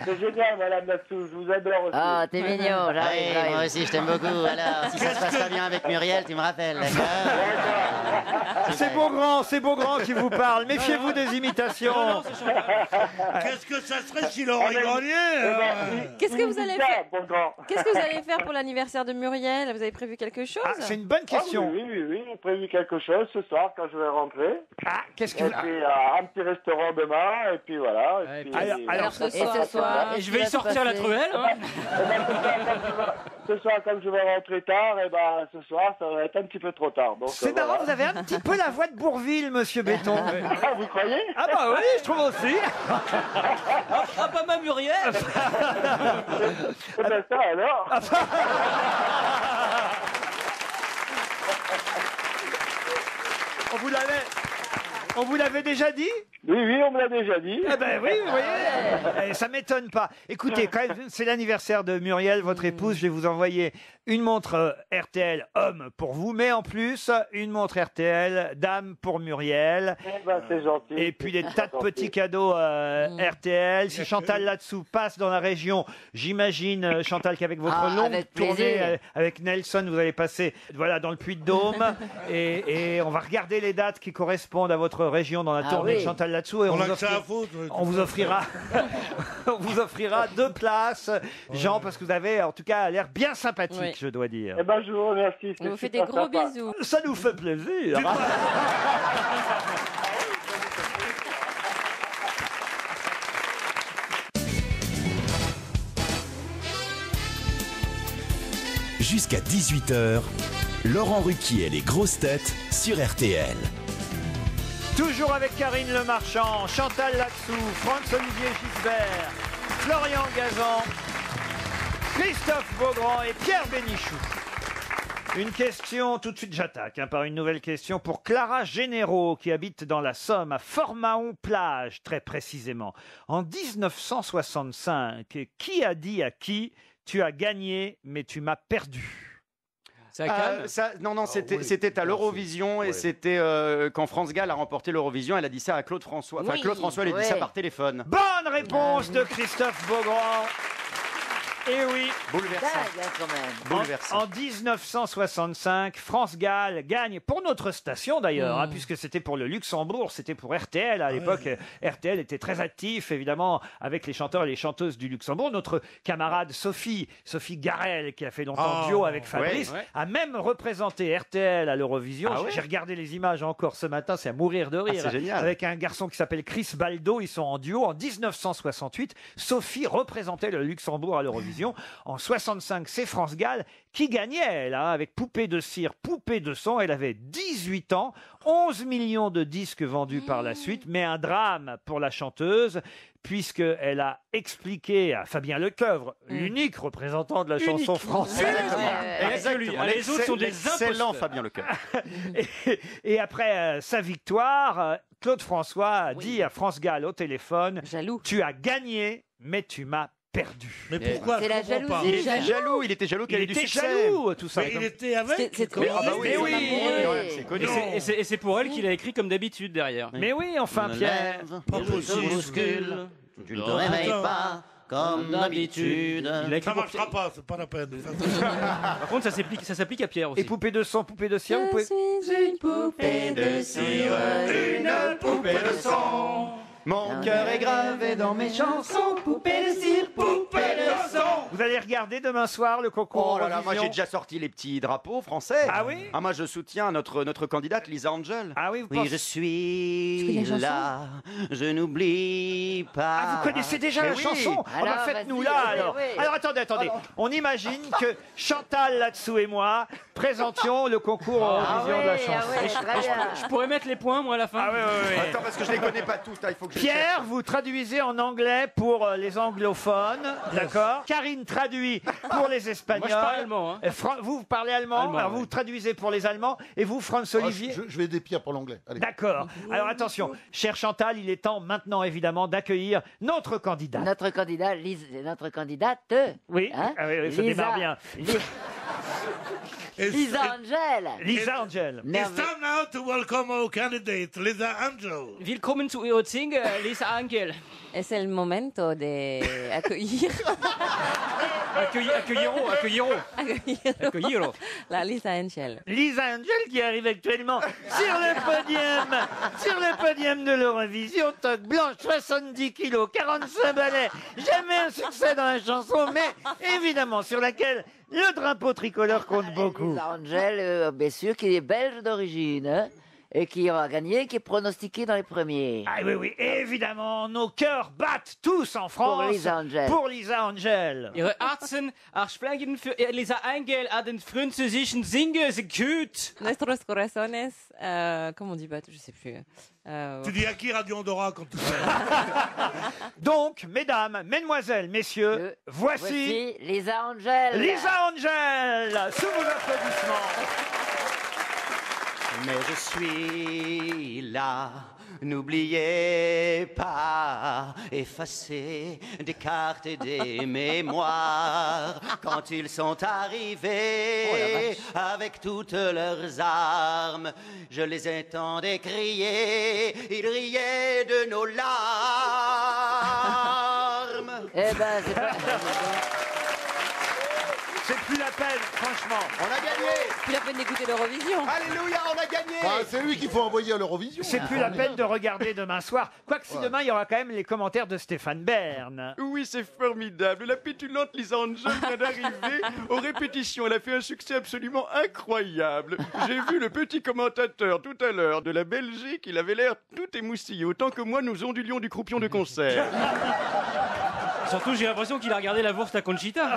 C'est génial, madame Latsou, je vous adore aussi. Ah, t'es mignon, j'arrive. Oui, moi aussi, je t'aime beaucoup. Alors, si ça se passe pas bien avec Muriel, tu me rappelles, d'accord? C'est Beaugrand qui vous parle. Méfiez-vous des imitations. Qu'est-ce que ça serait si Laurent Grenier Qu'est-ce que vous allez faire? Qu'est-ce que vous allez faire pour l'anniversaire de Muriel? Vous avez prévu quelque chose? C'est une bonne question. Oui, j'ai prévu quelque chose ce soir quand je vais rentrer. Qu'est-ce que Et vous... puis un petit restaurant demain, et puis voilà. Et puis, Alors, ce soir, Et je vais y sortir la truelle. Hein. Ce soir, comme je vais rentrer tard, et ben ce soir, ça va être un petit peu trop tard. Donc, c'est marrant, voilà. vous avez un petit peu la voix de Bourville, monsieur Béton. Ah, vous croyez? Ah bah oui, je trouve aussi. Ah, pas ma Muriel. Eh ben ça alors. On vous l'avait déjà dit? Oui, on me l'a déjà dit. Eh ben oui, vous voyez, ça m'étonne pas. Écoutez, quand même, c'est l'anniversaire de Muriel, votre épouse. Je vais vous envoyer une montre RTL homme pour vous, mais en plus, une montre RTL dame pour Muriel. Eh ben, c'est gentil. Et puis des tas de petits cadeaux RTL. Si Chantal là-dessous passe dans la région, j'imagine, Chantal, qu'avec votre longue avec tournée plaisir. avec Nelson, vous allez passer dans le Puy-de-Dôme. et on va regarder les dates qui correspondent à votre région dans la tournée de Chantal là-dessous. Et on vous offrira 2 places, Jean, parce que vous avez en tout cas l'air bien sympathique, je dois dire. Eh ben, je vous remercie. On vous fait des gros bisous. Ça nous fait plaisir. Jusqu'à 18h, Laurent Ruquier et les grosses têtes sur RTL. Toujours avec Karine Le Marchand, Chantal Latsou, Franz-Olivier Gisbert, Florian Gazan, Christophe Beaugrand et Pierre Bénichou. Une question, tout de suite j'attaque par une nouvelle question pour Clara Généraux qui habite dans la Somme, à Fort-Mahon-Plage très précisément. En 1965, qui a dit à qui « Tu as gagné mais tu m'as perdu » Non, c'était à l'Eurovision et c'était quand France Gall a remporté l'Eurovision, elle a dit ça à Claude François. Enfin, Claude François lui a dit ça par téléphone. Bonne réponse de Christophe Beaugrand. Eh oui, Bouleversant. En 1965, France Gall gagne pour notre station d'ailleurs, puisque c'était pour le Luxembourg, c'était pour RTL à l'époque. RTL était très actif évidemment avec les chanteurs et les chanteuses du Luxembourg. Notre camarade Sophie Garel, qui a fait longtemps duo avec Fabrice, a même représenté RTL à l'Eurovision. J'ai regardé les images encore ce matin, c'est à mourir de rire. C'est génial. Avec un garçon qui s'appelle Chris Baldo, ils sont en duo. En 1968, Sophie représentait le Luxembourg à l'Eurovision. l'Eurovision. En 65, c'est France Gall qui gagnait, elle, hein, avec Poupée de cire, Poupée de sang. Elle avait 18 ans, 11 millions de disques vendus par la suite, mais un drame pour la chanteuse, puisqu'elle a expliqué à Fabien Lecoeuvre, l'unique représentant de la chanson française. Exactement. Les autres sont des Excellent imposteurs. Fabien Lecoeuvre. Et après sa victoire, Claude François a dit à France Gall au téléphone, tu as gagné, mais tu m'as perdu. Mais pourquoi C'est je la comprends pas. jalousie. Il était jaloux, il était jaloux qu'elle ait du succès. jaloux, tout ça. Mais il était avec. C'est trop. Ah bah oui, Mais oui. ouais, c'est connu. Et c'est pour elle qu'il a écrit comme d'habitude derrière. Mais oui, enfin, Pierre. Pas possible. Tu ne te réveilles pas comme d'habitude. Il a écrit Ça pour... marchera pas, c'est pas la peine. Par contre, ça s'applique à Pierre aussi. Et Poupée de sang, Poupée de cire, vous pouvez... Je suis une poupée de cire, une poupée de sang. Mon cœur est gravé dans mes chansons. Poupée de cire, poupée de sang. Vous allez regarder demain soir le concours Oh là là, moi Eurovision j'ai déjà sorti les petits drapeaux français. Ah oui? Ah moi je soutiens notre candidate Lisa Angel. Ah oui, vous Oui, pensez... je suis connais la chanson là, je n'oublie pas. Ah, vous connaissez déjà Mais la oui. chanson? Ah bah Alors, faites-nous vas-y, là oui, alors. oui. Alors attendez. On imagine que Chantal là-dessous et moi présentions le concours Eurovision de la chanson. très bien. Je pourrais mettre les points, moi, à la fin. Ah ouais. Attends parce que je les connais pas toutes, hein, il faut que je Pierre, vous traduisez en anglais pour les anglophones, d'accord? Karine traduit pour les espagnols. Moi, je parle allemand, hein. Vous parlez allemand, Allemand, alors ouais. vous traduisez pour les Allemands et vous, Franz Ah, Olivier. je vais aider Pierre pour l'anglais. Allez. D'accord. Alors attention, cher Chantal, il est temps maintenant évidemment d'accueillir notre candidat. Notre candidat, notre candidate. Oui, Hein ah oui, ça démarre bien. Lisa Angel. Lisa Angel. It's Merveille. time now to welcome our candidate, Lisa Angel. Willkommen zu Eurozing, Lisa Angel. Es el momento de accueillir, Accueilliro. la Lisa Angel. Lisa Angel qui arrive actuellement sur le podium de l'Eurovision, toque blanche, 70 kilos, 45 ballets, jamais un succès dans la chanson, mais évidemment sur laquelle le drapeau tricolore compte beaucoup. Lisa Angel, bien sûr, qui est belge d'origine, hein, et qui aura gagné, qui est pronostiqué dans les premiers. Ah oui, évidemment, nos cœurs battent tous en France Pour Lisa Angel. pour Lisa Angel. Ihre Arzen sprechen für Lisa Angel an den französischen Singeküt. Nuestros corazones, comment on dit pas, je sais plus. Tu dis à qui Radio Andorra quand tu fais Donc, mesdames, mesdemoiselles, messieurs, voici Lisa Angel. Lisa Angel, sous vos applaudissements. Mais je suis là, n'oubliez pas, effacer des cartes et des mémoires quand ils sont arrivés avec toutes leurs armes. Je les entendais crier, ils riaient de nos larmes. Eh ben, c'est pas... C'est plus la peine, franchement. On a gagné. Plus la peine d'écouter l'Eurovision. Alléluia, on a gagné. Ah, c'est lui qu'il faut envoyer à l'Eurovision. C'est plus la peine de regarder demain soir. Quoique si demain, il y aura quand même les commentaires de Stéphane Bern. Oui, c'est formidable. La pétulante Lisa Angel vient d'arriver aux répétitions. Elle a fait un succès absolument incroyable. J'ai vu le petit commentateur tout à l'heure de la Belgique. Il avait l'air tout émoustillé, autant que moi, nous ondulions du croupion de concert. Surtout, j'ai l'impression qu'il a regardé la Wurst à Conchita.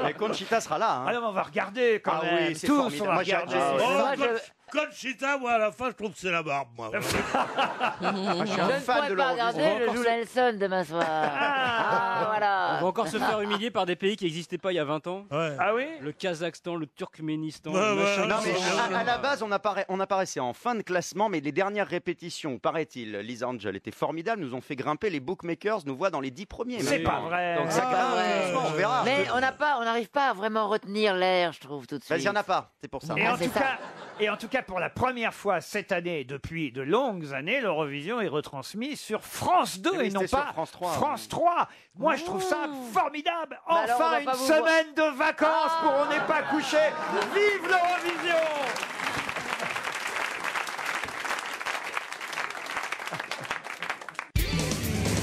Mais Conchita sera là. Hein. Alors, on va regarder quand Ah même. oui, c'est Tous, formidable. on va Moi, j'ai regarder. hâte. Conchita, moi, à la fin, je trouve que c'est la barbe, moi. Je suis Je un ne fan pourrais de pas l'Eurovision. regarder, je joue Nelson demain soir. Ah, On voilà. va encore se faire humilier par des pays qui n'existaient pas il y a 20 ans. Ouais. Ah oui? Le Kazakhstan, le Turkménistan, Ouais, le machin. ouais, Non, mais c'est- à la base, on apparaissait en fin de classement, mais les dernières répétitions, paraît-il, Lisa Angel était formidable, nous ont fait grimper, les bookmakers nous voient dans les 10 premiers. C'est maintenant. pas vrai. Donc ça grimpe doucement, on verra. Mais on n'arrive pas à vraiment retenir l'air, je trouve, tout de Bah, il suite. n'y en a pas, c'est pour ça. Et, Ah, en c'est tout ça. cas, et en tout cas, pour la première fois cette année, depuis de longues années, l'Eurovision est retransmise sur France 2 Eh oui, et non c'était sur pas France 3. France 3. Moi, je trouve ça formidable. Bah alors, on Enfin, va une pas vous semaine de vacances pour On n'est pas couché. Vive l'Eurovision!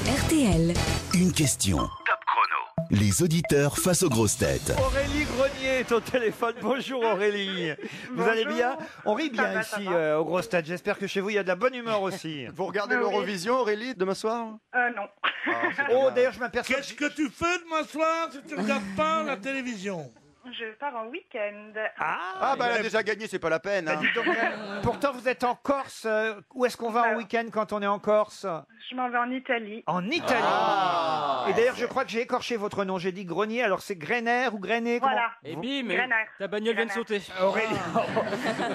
RTL. Une question. Top chrono. Les auditeurs face aux grosses têtes. Aurélie Grenier est au téléphone. Bonjour Aurélie. Vous allez bien? On rit bien ici aux grosses têtes. J'espère que chez vous il y a de la bonne humeur aussi. Vous regardez l'Eurovision, Aurélie, demain soir? Non. Oh, d'ailleurs, je m'aperçois. Qu'est-ce que tu fais demain soir si tu regardes pas la télévision? Je pars en week-end. Ah, bah elle a déjà gagné, c'est pas la peine. Bah, hein. dites donc, pourtant, vous êtes en Corse. Où est-ce qu'on va en week-end quand on est en Corse? Je m'en vais en Italie. En Italie. Et d'ailleurs, je crois que j'ai écorché votre nom. J'ai dit Grenier. Alors, c'est Greiner ou Greiner? Voilà. Et bim, Greiner. ta bagnole vient de Greiner. sauter. Aurélie.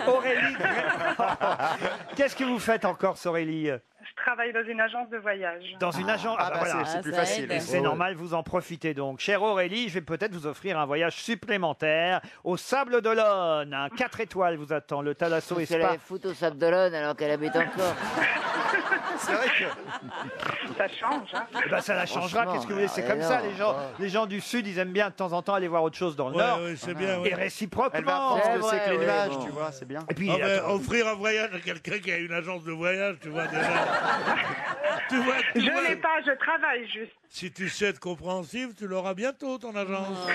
Aurélie. Qu'est-ce que vous faites en Corse, Aurélie? Je travaille dans une agence de voyage. Dans une agence. Ah, bah voilà. c'est plus ça facile. aide. C'est normal, vous en profitez donc. Chère Aurélie, je vais peut-être vous offrir un voyage supplémentaire au Sable d'Olonne. Un 4 étoiles vous attend, le Thalasso et Elle Spa. allait foutre au Sable d'Olonne alors qu'elle habite encore. C'est vrai que... Ça change, hein. Eh ben, ça la changera, Franchement, qu'est-ce que vous voulez, c'est ah, comme ça, non. les gens du Sud, ils aiment bien de temps en temps aller voir autre chose dans le Ouais, Nord. ouais, c'est bien. Et Ouais. réciproquement. Elle va apprendre ce que c'est que les Ouais, nuages, bon. tu vois, c'est bien. Et puis, Ah ben, attends, offrir un voyage à quelqu'un qui a une agence de voyage, tu vois déjà. tu vois, Je l'ai pas, je travaille juste. Si tu sais être compréhensif, tu l'auras bientôt, ton agence.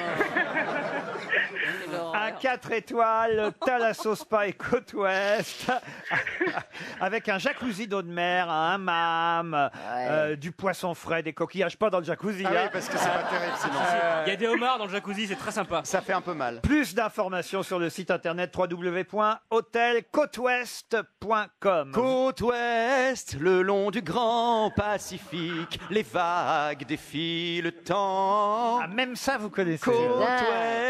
un 4 étoiles, Thalasso Spa et Côte Ouest, avec un jacuzzi d'eau de mer, un hammam, du poisson frais, des coquillages, pas dans le jacuzzi. Ah oui, hein. parce que c'est pas terrible sinon. Il y a des homards dans le jacuzzi, c'est très sympa. Ça fait un peu mal. Plus d'informations sur le site internet www.hôtelcôtouest.com. Côte ouest, le long du grand Pacifique, les vagues défient le temps. Ah, même ça, vous connaissez. Côte Ah,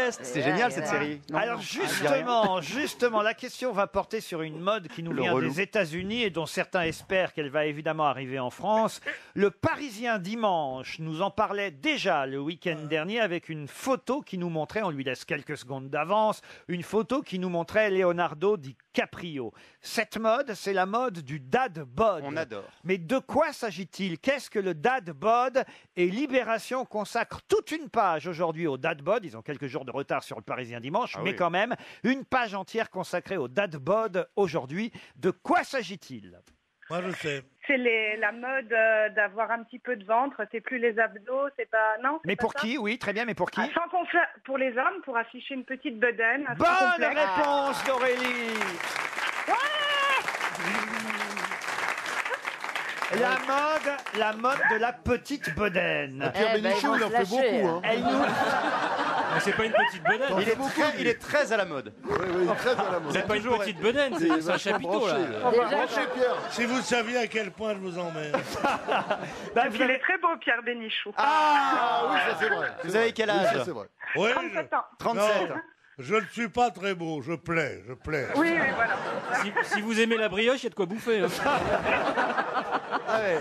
ouest, c'est génial cette série. Non, Alors non, je dis rien. justement, la question va porter sur une mode qui nous Le vient relou. des États-Unis et dont certains espèrent qu'elle va évidemment arriver en France. Le Parisien dimanche nous en parlait déjà le week-end dernier avec une photo qui nous montrait, on lui laisse quelques secondes d'avance, une photo qui nous montrait Leonardo DiCaprio. Cette mode, c'est la mode du dad bod. On adore. Mais de quoi s'agit-il? Qu'est-ce que le dad bod? Et Libération consacre toute une page aujourd'hui au dad bod. Ils ont quelques jours de retard sur le Parisien dimanche, mais oui. quand même, une page entière consacrée au dad bod aujourd'hui. De quoi s'agit-il? Moi, je sais. C'est la mode d'avoir un petit peu de ventre. C'est plus les abdos, c'est pas. Non. c'est Mais pas pour ça qui? Oui, très bien, mais pour qui? Ah, sans complexe. Pour les hommes, pour afficher une petite bedaine. sans Bonne complexe. réponse d'Aurélie. La mode de la petite bedaine. Pierre Bénichou, il en fait beaucoup. Hein. Elle nous... Mais c'est pas une petite bedaine. Il est très à la mode. Oui, oui, très à la mode. C'est pas une petite bedaine, c'est un vachement chapiteau là. branché, Déjà, Branché, Pierre. Si vous saviez à quel point je vous emmène. Bah, Il est très beau, Pierre Bénichou. Ah oui, ça c'est vrai. Vous avez quel Oui, âge? ça c'est vrai. Oui, 37 ans. 37. Non, je ne suis pas très beau, je plais. Oui, oui, voilà. Si vous aimez la brioche, il y a de quoi bouffer. hein.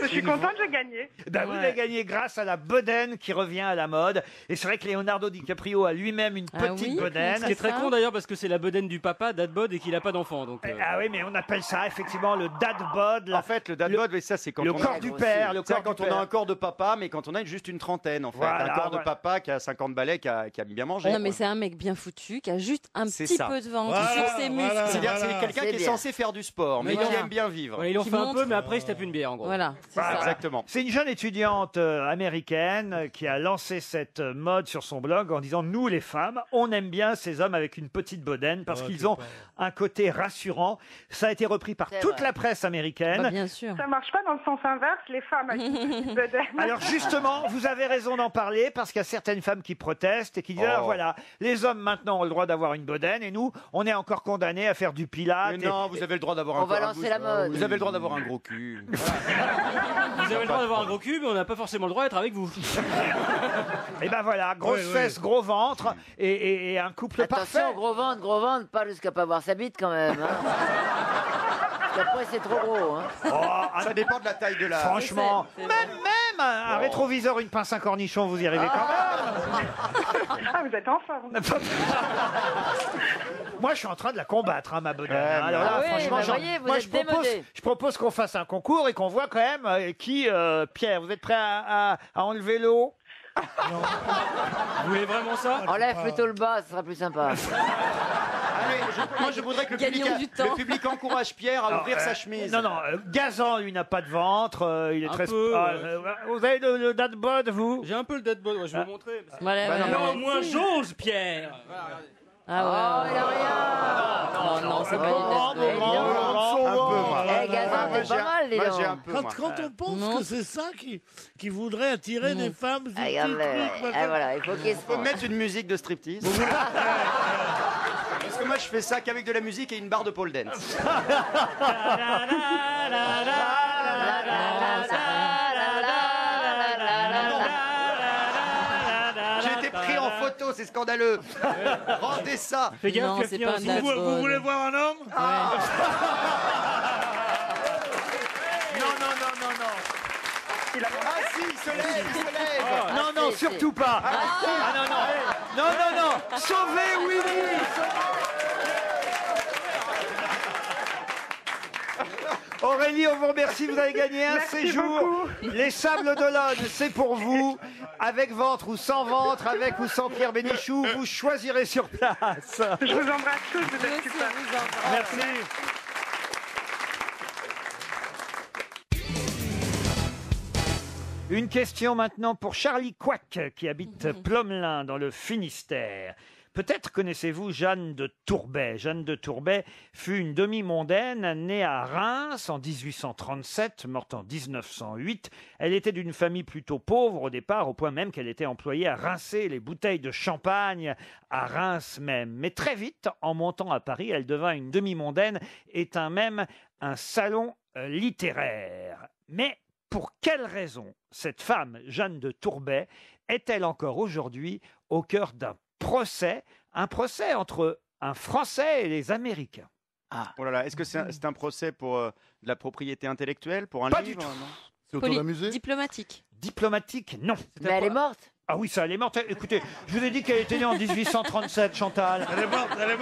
Je suis contente, j'ai gagné. Ben, vous avez gagné grâce à la bedaine qui revient à la mode. Et c'est vrai que Leonardo DiCaprio a lui-même une petite oui, bedaine. Ce qui est très con d'ailleurs parce que c'est la bedaine du papa, dad bod, et qu'il a pas d'enfant. Donc, Ah oui, mais on appelle ça effectivement le dad bod. En fait, le dad bod, ça c'est quand le on corps a... du père. Le C'est corps quand du on a père. un corps de papa, mais quand on a juste une trentaine, en fait. Voilà, un corps de voilà. papa qui a 50 balais, qui a bien mangé. Non, mais quoi. c'est un mec bien foutu qui a juste un C'est petit ça. peu de ventre Voilà, sur ses muscles. voilà. C'est-à-dire que c'est quelqu'un C'est qui est bien. censé faire du sport, mais Mais qui voilà. aime bien vivre. voilà, il en Qui fait un montre. peu, mais après il se tape une bière en gros. Voilà, c'est Voilà. ça. Exactement. C'est une jeune étudiante américaine qui a lancé cette mode sur son blog en disant « Nous, les femmes, on aime bien ces hommes avec une petite bedaine parce Ouais, qu'ils c'est ont pas- un côté rassurant. » Ça a été repris par C'est toute vrai. la presse américaine. Bah, bien sûr. Ça marche pas dans le sens inverse, les femmes avec une petite bedaine. Alors justement, vous avez raison d'en parler parce qu'il y a certaines femmes qui protestent et qui disent Oh. alors voilà, les hommes maintenant ont le droit d'avoir une bedaine et nous, on est encore condamnés à faire du pilate. Mais non, vous avez le droit d'avoir un On va corps- lancer la mode. Vous avez le droit d'avoir un gros cul. Vous avez le droit d'avoir un gros cul, mais on n'a pas forcément le droit d'être avec vous. Et ben voilà, grosses Oui, oui. fesses, gros ventre et un couple Attention, parfait. gros ventre, pas jusqu'à pas voir sa bite quand même. Hein. Parce qu'après, c'est trop gros. Hein. Oh, Ça dépend de la taille de la... franchement, C'est même un rétroviseur, une pince à cornichon, vous y arrivez quand même. Ah, vous êtes en forme. Moi, je suis en train de la combattre, hein, ma bedaine. Ouais, hein. Alors là, Ah oui, franchement, bah j'en- voyez, vous moi, êtes démodé. je propose qu'on fasse un concours et qu'on voit quand même qui, Pierre, vous êtes prêt à enlever l'eau? Vous voulez vraiment ça? Enlève plutôt le bas, ce sera plus sympa. Moi, je voudrais que Gagnons du temps. le public encourage Pierre à ouvrir sa chemise. Non, Gazan, lui, n'a pas de ventre. Il est Un très. peu, vous avez le dad bod, vous? J'ai un peu le dead bod, je vais vous montrer. Voilà, Bah, voilà. non, Non, au moins j'ose, Pierre. Voilà, regardez. Ah ouais, ouais. Non, c'est pas une Un peu, moi. Eh, Gazan, Moi, t'es pas mal, dis moi, donc. j'ai un peu, moi. Quand on pense Non. que c'est ça qui voudrait attirer des femmes, Ah, regarde, voilà, il faut qu'il se Faut mettre une musique de striptease. Parce que moi, je fais ça qu'avec de la musique et une barre de pole dance. J'ai été pris en photo, c'est scandaleux. Rendez ça. Fais gaffe, Non, tu vas c'est finir pas en un dessous. dad Vous bod. voulez voir un homme Non. Ah si, il se lève, il se lève. Non, surtout pas. Non. Sauvez Willy. Aurélie, on vous remercie, vous avez gagné un séjour. Les Sables d'Olonne, c'est pour vous. Avec ventre ou sans ventre, avec ou sans Pierre Bénichou, vous choisirez sur place. Je vous embrasse tous, vous êtes super. Merci. Une question maintenant pour Charlie Quack, qui habite Plomelin, dans le Finistère. Peut-être connaissez-vous Jeanne de Tourbet. Jeanne de Tourbet fut une demi-mondaine née à Reims en 1837, morte en 1908. Elle était d'une famille plutôt pauvre au départ, au point même qu'elle était employée à rincer les bouteilles de champagne à Reims même. Mais très vite, en montant à Paris, elle devint une demi-mondaine et tint même un salon littéraire. Mais pour quelle raison cette femme, Jeanne de Tourbet, est-elle encore aujourd'hui au cœur d'un procès, un procès entre un Français et les Américains? Oh là là, est-ce que c'est un procès pour de la propriété intellectuelle, pour un Pas livre du tout. non C'est autour d'un musée? Diplomatique. Diplomatique, non. Mais elle est morte. Ah oui, ça, elle est morte. Écoutez, je vous ai dit qu'elle était née en 1837, Chantal. Elle est morte à Donc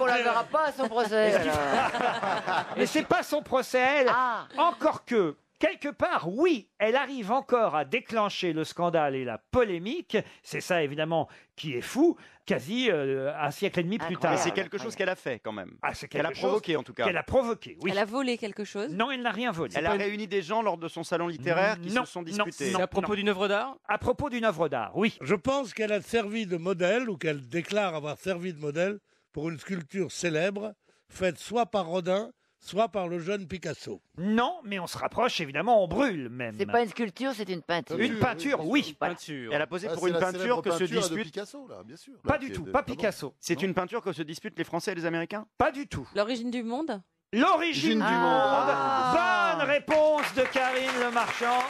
on la 61. verra pas à son procès. alors. Mais c'est pas son procès, elle. Ah. Encore que, quelque part, oui, elle arrive encore à déclencher le scandale et la polémique. C'est ça, évidemment, qui est fou, quasi un siècle et demi plus tard. Mais c'est quelque chose qu'elle a fait quand même. Ah, c'est Qu'elle a quelque chose provoqué en tout cas. Qu'elle a provoqué, oui. Elle a volé quelque chose. Non, elle n'a rien volé. Elle a réuni des gens lors de son salon littéraire qui Non, se sont non, disputés. non. C'est à propos d'une œuvre d'art? À propos d'une œuvre d'art, oui. Je pense qu'elle a servi de modèle, ou qu'elle déclare avoir servi de modèle, pour une sculpture célèbre, faite soit par Rodin, soit par le jeune Picasso. Non, mais on se rapproche, évidemment, on brûle même. C'est pas une sculpture, c'est une peinture. Une peinture, oui. Peinture. Elle a posé Ah, pour c'est une la peinture célèbre que se peinture de disputent. Picasso, là, bien sûr. Pas Là, du qui tout, est- pas Ah bon Picasso. C'est une peinture que se disputent les Français et les Américains? Pas du tout. L'origine du monde. L'origine du monde. Ah. Bonne réponse de Karine Le Marchand.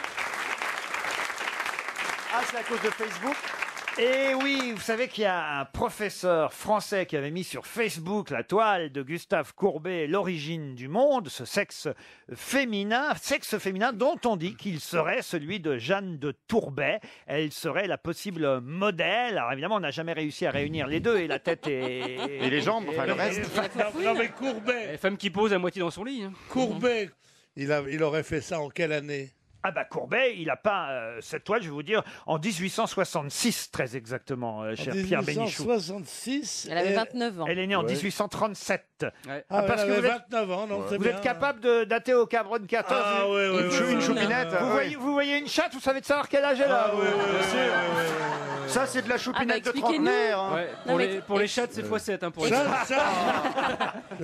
Ah, c'est à cause de Facebook? Et oui, vous savez qu'il y a un professeur français qui avait mis sur Facebook la toile de Gustave Courbet, L'origine du monde, ce sexe féminin dont on dit qu'il serait celui de Jeanne de Tourbet. Elle serait la possible modèle. Alors évidemment, on n'a jamais réussi à réunir les deux, et la tête et les jambes, enfin le reste. Non mais Courbet, Femme qui pose à moitié dans son lit. Hein. Courbet, il aurait fait ça en quelle année? Ah bah Courbet, il a peint cette toile, je vais vous dire, en 1866 très exactement, cher Pierre Bénichou. 1966. Elle avait 29 ans. Elle est née en Ouais. 1837. Ouais. Ah, parce elle que avait vous êtes- 29 ans, non, c'est Vous bien. êtes capable de dater au Cabron 14 Ah oui, oui, oui, Une oui. choupinette. vous voyez une chatte, vous savez de savoir quel âge elle a. Ah oui, oui, oui, oui, oui, oui. Ça, c'est de la Ah bah choupinette de expliquez-nous. trentenaire. hein. Ouais, Non, mais- pour les chattes, c'est x7 hein, pour les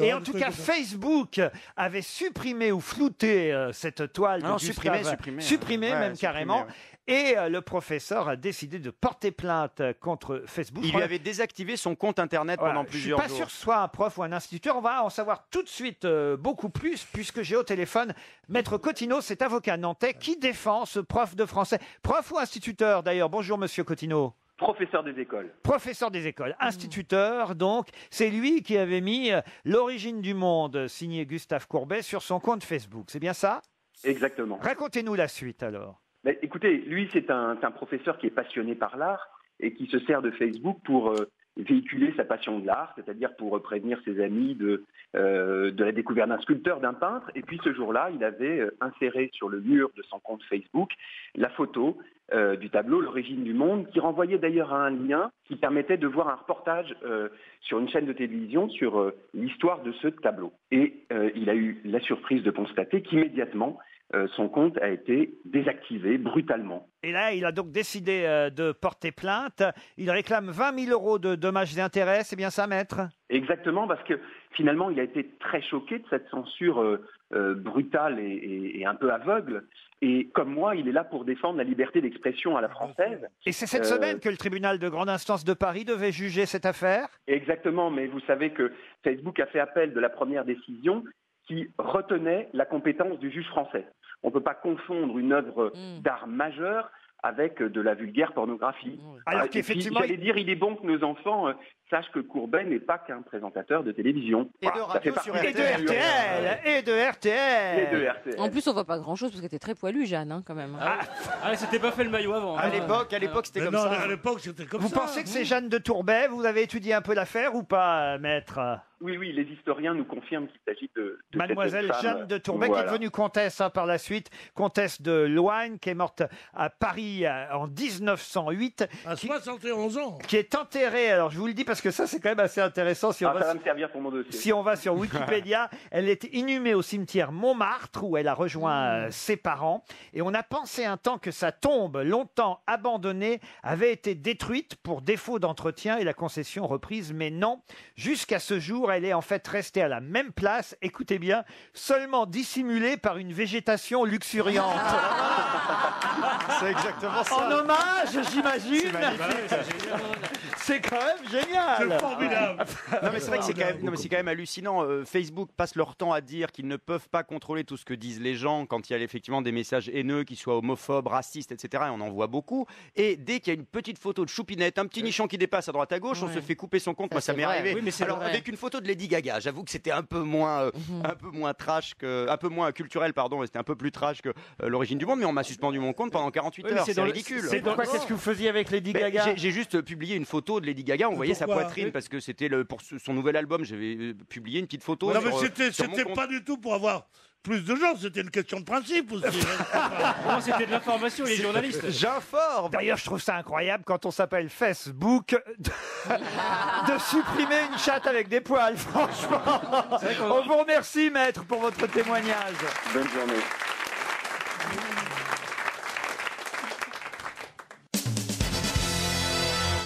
Et en tout cas, Facebook avait supprimé ou flouté cette toile. Ah non, de Gustave- supprimé. Supprimé, Ouais, même supprimé, carrément. ouais. Et le professeur a décidé de porter plainte contre Facebook. Il lui avait désactivé son compte internet Voilà, pendant plusieurs je suis pas jours. sûr que ce soit un prof ou un instituteur. On va en savoir tout de suite beaucoup plus, puisque j'ai au téléphone Maître Cotineau, cet avocat nantais qui défend ce prof de français. Prof ou instituteur d'ailleurs? Bonjour Monsieur Cotineau. Professeur des écoles. Professeur des écoles, instituteur, donc, c'est lui qui avait mis L'origine du monde, signé Gustave Courbet, sur son compte Facebook. C'est bien ça? Exactement. Racontez-nous la suite alors. Mais écoutez, lui, c'est un professeur qui est passionné par l'art et qui se sert de Facebook pour véhiculer sa passion de l'art, c'est-à-dire pour prévenir ses amis de la découverte d'un sculpteur, d'un peintre. Et puis ce jour-là, il avait inséré sur le mur de son compte Facebook la photo du tableau L'origine du monde, qui renvoyait d'ailleurs à un lien qui permettait de voir un reportage sur une chaîne de télévision sur l'histoire de ce tableau. Et il a eu la surprise de constater qu'immédiatement, son compte a été désactivé brutalement. Et là, il a donc décidé de porter plainte. Il réclame 20 000 euros de dommages et intérêts. C'est bien ça, maître? Exactement, parce que finalement, il a été très choqué de cette censure brutale et un peu aveugle. Et comme moi, il est là pour défendre la liberté d'expression à la française. Et c'est cette semaine que le tribunal de grande instance de Paris devait juger cette affaire? Exactement, mais vous savez que Facebook a fait appel de la première décision qui retenait la compétence du juge français. On ne peut pas confondre une œuvre d'art majeure avec de la vulgaire pornographie. Alors qu'effectivement, j'allais dire, il est bon que nos enfants sachent que Courbet n'est pas qu'un présentateur de télévision. Et de radio sur RTL. Et de RTL. En plus, on voit pas grand-chose parce que t'es très poilu, Jeanne, hein, quand même. Ah, c'était pas fait le maillot avant. À l'époque, c'était comme ça. À l'époque, c'était comme Vous ça. pensez que c'est Jeanne de Tourbet? Vous avez étudié un peu l'affaire ou pas, maître? Oui, les historiens nous confirment qu'il s'agit de Mademoiselle cette femme. Jeanne de Tourbet, qui est devenue comtesse par la suite, comtesse de Loigne, qui est morte à Paris en 1908. À 71 ans. Qui est enterrée, alors je vous le dis parce que ça c'est quand même assez intéressant. Si on ça va me servir pour mon dossier. Si on va sur Wikipédia, elle est inhumée au cimetière Montmartre où elle a rejoint ses parents. Et on a pensé un temps que sa tombe, longtemps abandonnée, avait été détruite pour défaut d'entretien et la concession reprise. Mais non, jusqu'à ce jour, elle est en fait restée à la même place, écoutez bien, seulement dissimulée par une végétation luxuriante. C'est exactement ça. En hommage, j'imagine. C'est quand même génial. C'est formidable. Non mais c'est vrai que c'est quand même hallucinant. Facebook passe leur temps à dire qu'ils ne peuvent pas contrôler tout ce que disent les gens quand il y a effectivement des messages haineux, qu'ils soient homophobes, racistes, etc. Et on en voit beaucoup. Et dès qu'il y a une petite photo de choupinette, un petit nichon qui dépasse à droite à gauche, on se fait couper son compte. Moi ça m'est arrivé. Oui, mais alors avec une photo de Lady Gaga, j'avoue que c'était un peu moins trash un peu moins culturel, pardon. C'était un peu plus trash que l'origine du monde, mais on m'a suspendu mon compte pendant 48 heures. C'est ridicule. C'est pourquoi? Qu'est-ce que vous faisiez avec Lady Gaga? J'ai juste publié une photo de Lady Gaga. On voyait sa Pourquoi? poitrine parce que c'était pour son nouvel album. J'avais publié une petite photo. Non, mais sur mon c'était compte. pas du tout pour avoir plus de gens, c'était une question de principe aussi. Non, c'était de l'information, les journalistes. J'informe. D'ailleurs, je trouve ça incroyable quand on s'appelle Facebook de supprimer une chatte avec des poils, franchement. On vous remercie, maître, pour votre témoignage. Bonne journée.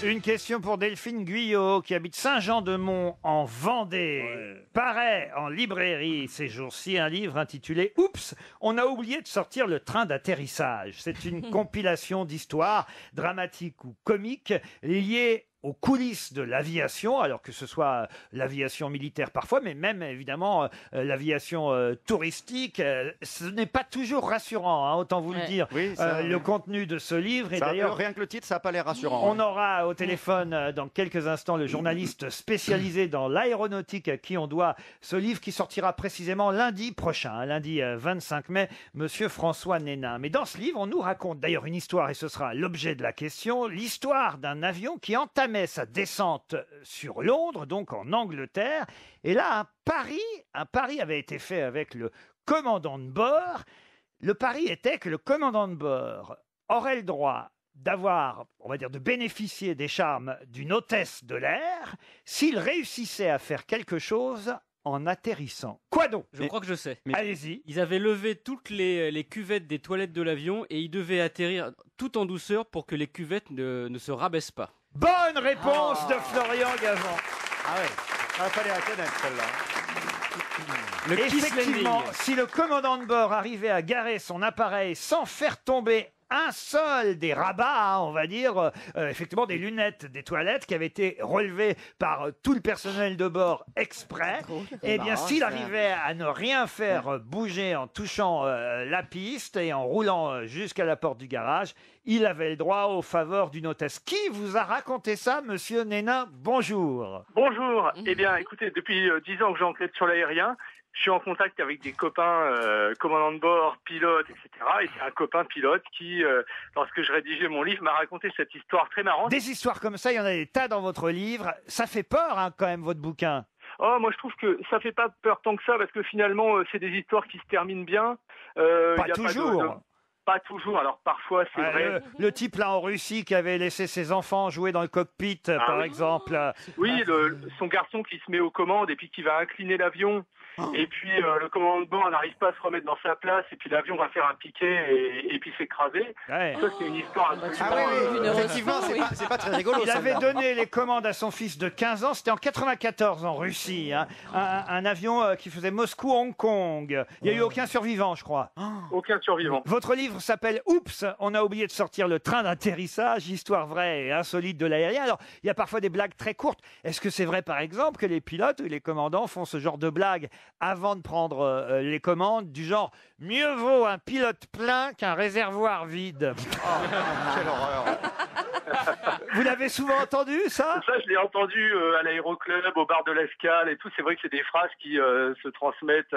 Une question pour Delphine Guyot, qui habite Saint-Jean-de-Mont, en Vendée. Paraît en librairie ces jours-ci un livre intitulé « Oups, on a oublié de sortir le train d'atterrissage ». C'est une compilation d'histoires dramatiques ou comiques liées aux coulisses de l'aviation, alors que ce soit l'aviation militaire parfois, mais même évidemment l'aviation touristique. Ce n'est pas toujours rassurant, hein, autant vous le dire, Oui, le contenu de ce livre. Et d'ailleurs, rien que le titre, ça n'a pas l'air rassurant. on aura au téléphone dans quelques instants le journaliste spécialisé dans l'aéronautique à qui on doit ce livre qui sortira précisément lundi prochain, hein, lundi 25 mai, monsieur François Nénin. Mais dans ce livre, on nous raconte d'ailleurs une histoire, et ce sera l'objet de la question, l'histoire d'un avion qui entamait sa descente sur Londres, donc en Angleterre. Et là, un pari avait été fait avec le commandant de bord. Le pari était que le commandant de bord aurait le droit d'avoir, on va dire, de bénéficier des charmes d'une hôtesse de l'air s'il réussissait à faire quelque chose en atterrissant. Quoi donc? Je crois que je sais. Allez-y. Ils avaient levé toutes les cuvettes des toilettes de l'avion et ils devaient atterrir tout en douceur pour que les cuvettes ne se rabaissent pas. Bonne réponse de Florian Gazan. Ah ouais, il fallait la connaître celle-là. Le kiss Effectivement, landing. si le commandant de bord arrivait à garer son appareil sans faire tomber un seul des rabats, hein, on va dire, effectivement des lunettes des toilettes qui avaient été relevées par tout le personnel de bord exprès, et bien s'il arrivait à ne rien faire bouger en touchant la piste et en roulant jusqu'à la porte du garage, il avait le droit aux faveurs d'une hôtesse. Qui vous a raconté ça, monsieur Nénin? Bonjour. Bonjour. Eh bien, écoutez, depuis 10 ans que j'enquête sur l'aérien, je suis en contact avec des copains commandants de bord, pilotes, etc. Et c'est un copain pilote qui, lorsque je rédigeais mon livre, m'a raconté cette histoire très marrante. Des histoires comme ça, il y en a des tas dans votre livre. Ça fait peur, hein, quand même, votre bouquin. Oh, moi je trouve que ça fait pas peur tant que ça parce que finalement c'est des histoires qui se terminent bien. Pas Y a toujours. Pas toujours. Alors parfois c'est vrai. Le type là en Russie qui avait laissé ses enfants jouer dans le cockpit, par oui. exemple. Oui, son garçon qui se met aux commandes et puis qui va incliner l'avion. Et puis le commandant de bord n'arrive pas à se remettre dans sa place et puis l'avion va faire un piqué et puis s'écraser. Ouais. Ça c'est une histoire absolument... Effectivement, c'est pas très rigolo. Il ça, avait là. donné les commandes à son fils de 15 ans, c'était en 94 en Russie, hein. Un avion qui faisait Moscou-Hong Kong. Il n'y a eu aucun survivant, je crois. Aucun survivant. Votre livre s'appelle « Oups, on a oublié de sortir le train d'atterrissage, histoire vraie et insolite de l'aérien ». Alors, il y a parfois des blagues très courtes. Est-ce que c'est vrai, par exemple, que les pilotes ou les commandants font ce genre de blagues avant de prendre les commandes, du genre « Mieux vaut un pilote plein qu'un réservoir vide ». Quelle horreur. Vous l'avez souvent entendu, ça? Ça, je l'ai entendu à l'aéroclub, au bar de l'Escale et tout. C'est vrai que c'est des phrases qui se transmettent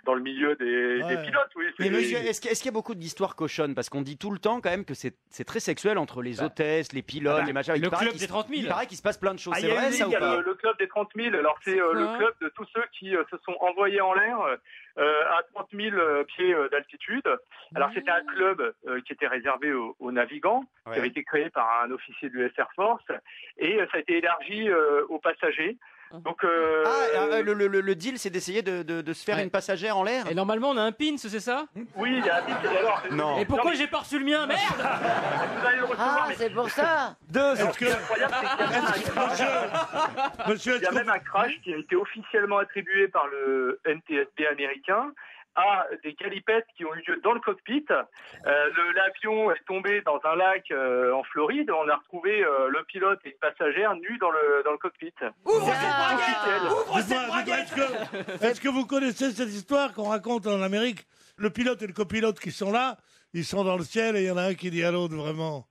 dans le milieu des pilotes. Oui, Mais monsieur, est-ce qu'il y a beaucoup d'histoires cochonnes? Parce qu'on dit tout le temps quand même que c'est très sexuel entre les hôtesses, les pilotes, les machins. Le club des 30 000. Il paraît qu'il se passe plein de choses. C'est Il y a vrai ça ou pas? le club des 30 000. Alors c'est le club de tous ceux qui se sont envoyés en l'air à 30 000 pieds d'altitude. Alors c'était un club qui était réservé aux navigants, qui avait été créé par un officier de l'US Air Force, et ça a été élargi aux passagers. Donc, le deal, c'est d'essayer de se faire une passagère en l'air. Et normalement, on a un pins, c'est ça? Oui, il y a un pins. Alors, non. Et pourquoi j'ai pas reçu le mien? Merde! Vous allez le recevoir, Ah, c'est pour ça. Alors, ce qui est incroyable, c'est qu'il y a même un crash qui a été officiellement attribué par le NTSB américain à des galipettes qui ont eu lieu dans le cockpit. L'avion est tombé dans un lac en Floride. On a retrouvé le pilote et une passagère nus dans le cockpit. Ouvre cette braguette. Est-ce que vous connaissez cette histoire qu'on raconte en Amérique? Le pilote et le copilote qui sont là, ils sont dans le ciel et il y en a un qui dit à l'autre, vraiment,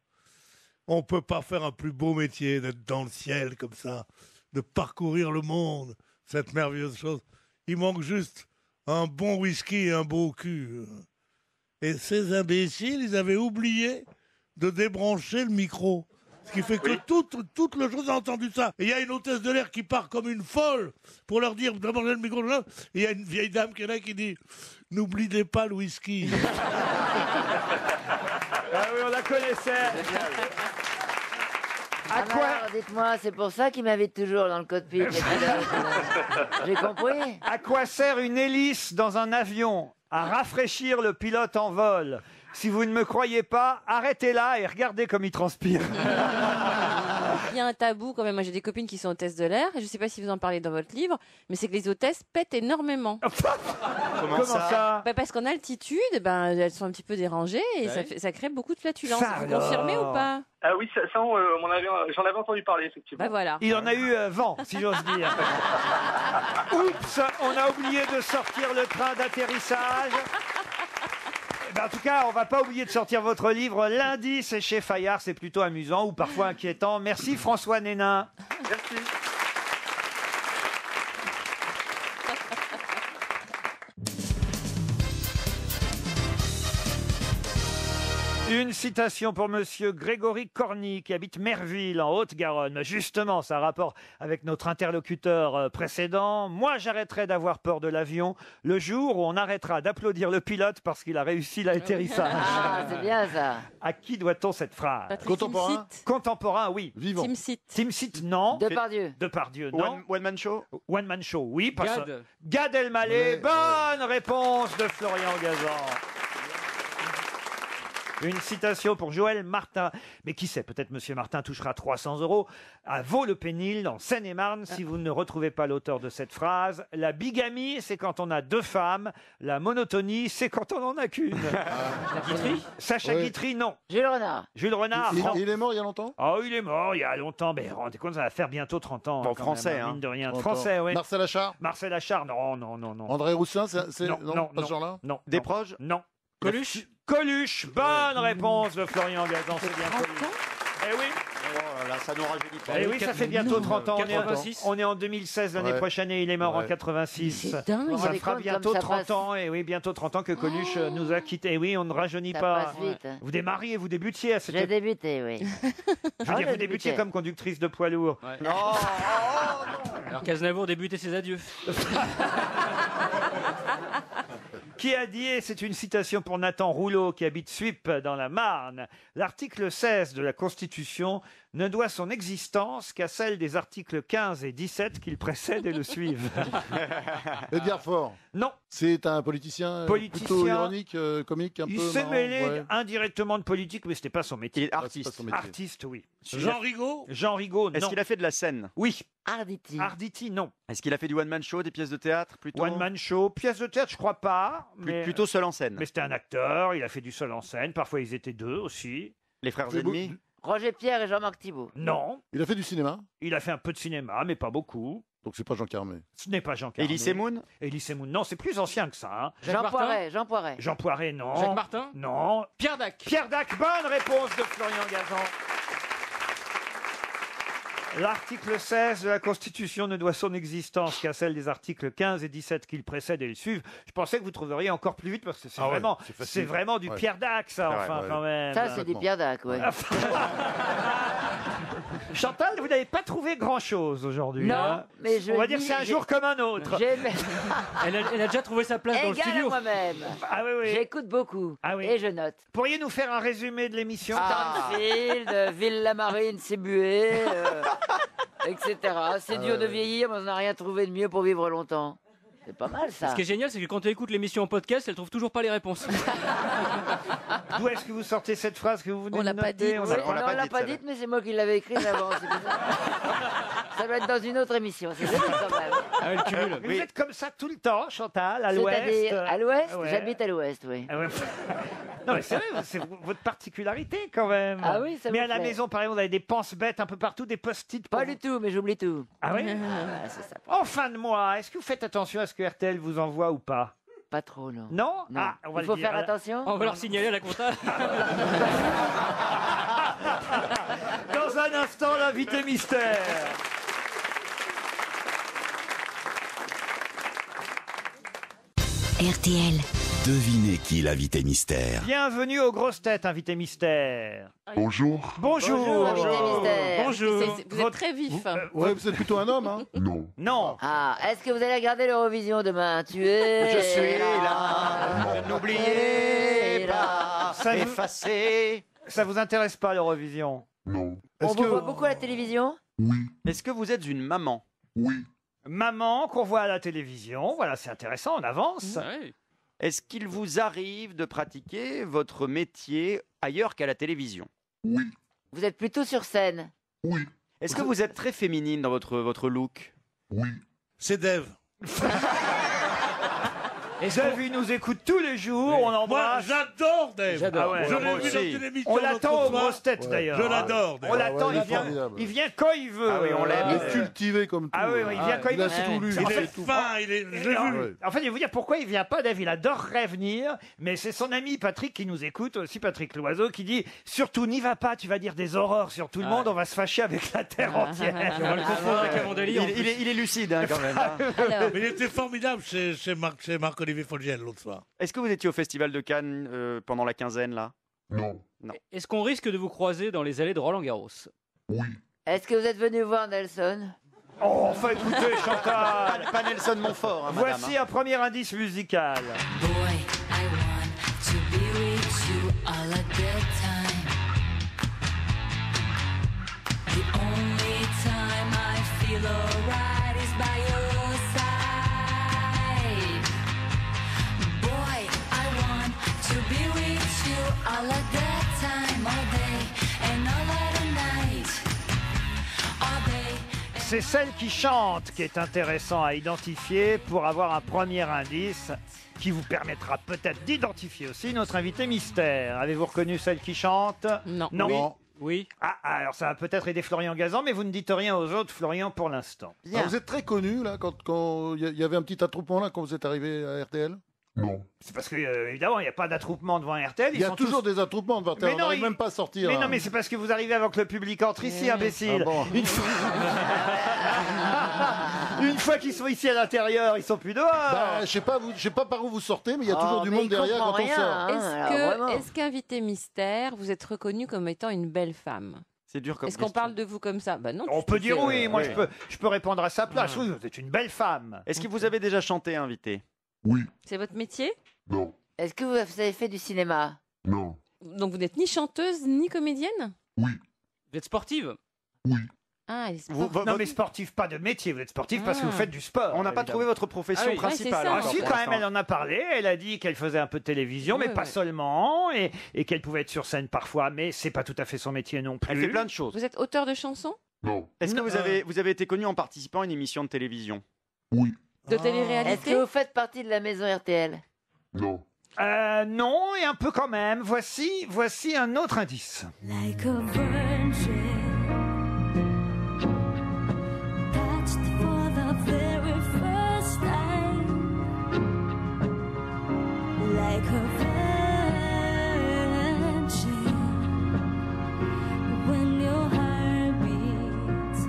on peut pas faire un plus beau métier d'être dans le ciel comme ça, de parcourir le monde, cette merveilleuse chose. Il manque juste un bon whisky et un beau cul. Et ces imbéciles, ils avaient oublié de débrancher le micro. Ce qui fait que toute le chose a entendu ça. Et il y a une hôtesse de l'air qui part comme une folle pour leur dire débrancher le micro. Et il y a une vieille dame qui est là qui dit « N'oubliez pas le whisky ». Ah oui, on la connaissait. Alors, dites-moi, c'est pour ça qu'ils m'invitent toujours dans le cockpit. les pilotes. J'ai compris. À quoi sert une hélice dans un avion? À rafraîchir le pilote en vol. Si vous ne me croyez pas, arrêtez-la et regardez comme il transpire. Il y a un tabou quand même. Moi, j'ai des copines qui sont hôtesses de l'air. Je ne sais pas si vous en parlez dans votre livre, mais c'est que les hôtesses pètent énormément. Comment ça? Parce qu'en altitude, elles sont un petit peu dérangées et ça crée beaucoup de flatulences. Ça Vous alors. confirmez ou pas? Ah oui, j'en avais entendu parler, effectivement. Voilà. Il en a eu vent, si j'ose dire. Oups, on a oublié de sortir le train d'atterrissage. En tout cas, on va pas oublier de sortir votre livre lundi, c'est chez Fayard, c'est plutôt amusant ou parfois inquiétant. Merci François Nénin. Merci. Une citation pour monsieur Grégory Corny, qui habite Merville, en Haute-Garonne. Justement, ça a rapport avec notre interlocuteur précédent. Moi, j'arrêterai d'avoir peur de l'avion le jour où on arrêtera d'applaudir le pilote parce qu'il a réussi l'atterrissage. Ah, c'est bien ça. À qui doit-on cette phrase? Contemporain. Contemporain, oui. Vivant. Timsit, non. Depardieu. Depardieu, non. One Man Show. One Man Show, oui. Parce... Gad. Gad Elmaleh, Ouais. bonne réponse de Florian Gazan. Une citation pour Joël Martin. Mais qui sait, peut-être Monsieur Martin touchera 300 € à Vaux-le-Pénil, en Seine-et-Marne, si vous ne retrouvez pas l'auteur de cette phrase. La bigamie, c'est quand on a 2 femmes. La monotonie, c'est quand on en a qu'une. Guitry. Sacha Ouais. Guitry, non. Jules Renard. Jules Renard, non. Il est mort il y a longtemps? Oh, il est mort il y a longtemps. Mais rendez compte, ça va faire bientôt 30 ans. Bon, quand français, même, hein. mine de rien. 30 Français, ans. oui. Marcel Achard? Marcel Achard, non. André Roussin, Non, non, pas ce genre-là? non. Desproges. Non. Coluche. Coluche, bonne réponse de Florian Gazan, c'est bien Coluche. Eh oui, Oh là là, ça nous rajeunit pas. eh oui, ça fait bientôt 30 ans. 86. On est en 2016 l'année Ouais. prochaine et il est mort en Ouais. 86. C'est dingue. Vous vous Ça rendez fera compte bientôt comme ça 30 passe- ans, et oui, bientôt 30 ans que Coluche nous a quittés. Et oui, on ne rajeunit Ça pas. passe vite, hein. Vous démarriez, vous débutiez à cette J'ai époque. débuté, oui. Je veux dire, vous débutiez comme conductrice de poids lourd. Ouais. Non. Alors qu'Aznavour débutait ses adieux. Qui a dit, et c'est une citation pour Nathan Rouleau qui habite Suippes dans la Marne, l'article 16 de la Constitution ne doit son existence qu'à celle des articles 15 et 17 qui le précèdent et le suivent. Edgar Faure. Non. C'est un politicien, plutôt ironique, comique, un peu Il s'est marrant, mêlé ouais. indirectement de politique, mais c'était pas son métier. Il est artiste. c'est pas son métier. Artiste, oui. Jean Rigaud. Jean Rigaud, non. Est-ce qu'il a fait de la scène? Oui. Arditi. Arditi, non. Est-ce qu'il a fait du one-man show, des pièces de théâtre plutôt? One Man Show, pièce de théâtre, je crois pas. Mais... Plutôt seul en scène. Mais c'était un acteur, il a fait du seul en scène. Parfois, ils étaient deux aussi. Les frères C'est ennemis? Roger Pierre et Jean-Marc Thibault. Non. Il a fait du cinéma, Il a fait un peu de cinéma, mais pas beaucoup. donc c'est pas Jean Carmé. Ce n'est pas Jean Carmé. Elie Semoun? Elie Semoun, non, c'est plus ancien que ça. Hein. Jean Poiret. Jean Poiret. Jean Poiret, non. Jacques Martin? Non. Pierre Dac. Pierre Dac, bonne réponse de Florian Gazan. L'article 16 de la Constitution ne doit son existence qu'à celle des articles 15 et 17 qui le précèdent et le suivent. Je pensais que vous trouveriez encore plus vite parce que c'est Ah ouais, vraiment, c'est facile. c'est vraiment du Ouais. Pierre Dac, ça, Ouais, enfin, ouais. quand même. Ça, c'est des Pierre Dac, ouais. Chantal, vous n'avez pas trouvé grand-chose aujourd'hui. Non, hein. mais je On va dis- dire que c'est un j'ai- jour comme un autre. Elle a déjà trouvé sa place dans le Égal à studio. moi-même. Ah oui, oui. J'écoute beaucoup. Ah oui. Et je note. Pourriez-nous faire un résumé de l'émission Stanfield, Ville-la-Marine, Sébué, etc. C'est dur de vieillir, mais on n'a rien trouvé de mieux pour vivre longtemps. C'est pas mal, ça. Ce qui est génial, c'est que quand tu écoutes l'émission en podcast, elle trouve toujours pas les réponses. D'où est-ce que vous sortez cette phrase que vous venez On de l'a pas noter dit. On Oui, l'a- non, on l'a pas celle-là. dite, mais c'est moi qui l'avais écrite avant. c'est pour ça. Ça doit être dans une autre émission. C'est joli quand même. Ah ouais, le cumul. Mais vous êtes comme ça tout le temps, Chantal, à l'ouest. C'est-à-dire à l'ouest. Ouais. J'habite à l'ouest, oui. Ah ouais. Non, mais c'est vrai, c'est votre particularité quand même. Ah oui, ça Mais me à la plaît. maison, par exemple, vous avez des penses-bêtes un peu partout, des post-it. Pas du tout, mais j'oublie tout. Ah oui Ah, c'est ça. En fin de mois, est-ce que vous faites attention à ce que RTL vous envoie ou pas? Pas trop, non. Non, Non. Ah, on va Il le faut dire. faire attention. On va leur signaler à la compta. Dans un instant, l'invité mystère. RTL. Devinez qui est l'invité mystère. Bienvenue aux grosses têtes, invité mystère. Bonjour. Bonjour. Invité mystère. Bonjour. Vous êtes très vif. Ouais, vous êtes plutôt un homme, hein? Non. Non. Ah, est-ce que vous allez regarder l'Eurovision demain? Tu es Je suis là, n'oubliez pas, Ça vous- effacez. Ça vous intéresse pas l'Eurovision? Non. On Est-ce vous voit que... beaucoup à la télévision? Est-ce que vous êtes une maman? Oui. Maman qu'on voit à la télévision, voilà, c'est intéressant, on avance. Ouais. Est-ce qu'il vous arrive de pratiquer votre métier ailleurs qu'à la télévision? Oui. Vous êtes plutôt sur scène. Oui. Est-ce que vous êtes très féminine dans votre look? Oui. C'est Dave. Dave, il nous écoute tous les jours, on Moi, l'embrasse. j'adore Dave. Ah ouais, Je moi l'ai vu aussi. dans une émission. On l'autre l'attend aux soir. grosses têtes Ouais. d'ailleurs. Je l'adore, Dave. On l'attend, ouais, il est il vient, formidable. il vient quand il veut. Ah oui, on l'aime. Il est cultivé comme tout. Ah oui, oui, il vient quand il a veut. tout lu. C'est- il en sait fait, tout. Fin, je l'ai vu. Ouais. En fait, je vais vous dire pourquoi il vient pas, Dave. Il adorerait venir, mais c'est son ami Patrick qui nous écoute, aussi Patrick Loiseau, qui dit surtout n'y va pas, tu vas dire des horreurs sur tout le monde, on va se fâcher avec la terre entière. On va le confondre avec Amandali. en plus. Il est lucide hein, quand même. hein. Alors, Mais il était formidable chez Marc-Olivier Fogiel l'autre soir. Est-ce que vous étiez au Festival de Cannes pendant la quinzaine là? Non. Est-ce qu'on risque de vous croiser dans les allées de Roland Garros? Oui. Est-ce que vous êtes venu voir Nelson? Oh, enfin écoutez, Chantal. Pas Nelson Montfort, hein, madame. Voici un premier indice musical. Boy, I want to be with you all at that time. The only time I feel alright is by your side. Boy, I want to be with you all at that time, all day and all at night, all day. C'est celle qui chante qui est intéressant à identifier pour avoir un premier indice qui vous permettra peut-être d'identifier aussi notre invité mystère. Avez-vous reconnu celle qui chante? Non. Non. Non. Oui. Ah, alors ça va peut-être aider Florian Gazan, mais vous ne dites rien aux autres, Florian, pour l'instant. Alors, vous êtes très connu, là, quand il y avait un petit attroupement, là, quand vous êtes arrivé à RTL? Non. C'est parce que, évidemment, il n'y a pas d'attroupement devant RTL. Il y a sont toujours tous- des attroupements devant RTL, Mais on non, n'arrive il- même pas à sortir. Mais hein. non, mais c'est parce que vous arrivez avant que le public entre ici, imbécile. Ah bon. Une fois, Une fois qu'ils sont ici à l'intérieur, ils sont plus dehors. Bah, je sais pas par où vous sortez, mais il y a toujours du monde derrière quand on sort. Est-ce qu'invité mystère, vous êtes reconnu comme étant une belle femme? C'est dur comme Est-ce qu'on parle de vous comme ça? Bah non. On peut dire oui, moi oui. je peux répondre à sa place. Oui, vous êtes une belle femme. Est-ce que vous avez déjà chanté, invité? C'est votre métier? Non. Est-ce que vous avez fait du cinéma? Non. Donc vous n'êtes ni chanteuse ni comédienne? Vous êtes sportive? Ah, elle est Non, mais sportif, pas de métier. Vous êtes sportif parce que vous faites du sport. On n'a pas trouvé votre profession principale. Ah, encore si, pour quand même, l'instant. elle en a parlé. Elle a dit qu'elle faisait un peu de télévision, mais pas seulement, et qu'elle pouvait être sur scène parfois, mais c'est pas tout à fait son métier non plus. Elle fait plein de choses. Vous êtes auteur de chansons? Non. Est-ce que vous avez été connu en participant à une émission de télévision? De télé-réalité? Est-ce que vous faites partie de la maison RTL? Non. Non, et un peu quand même. Voici un autre indice. Like a virgin, touched for the very first time. Like a virgin, when your heart beats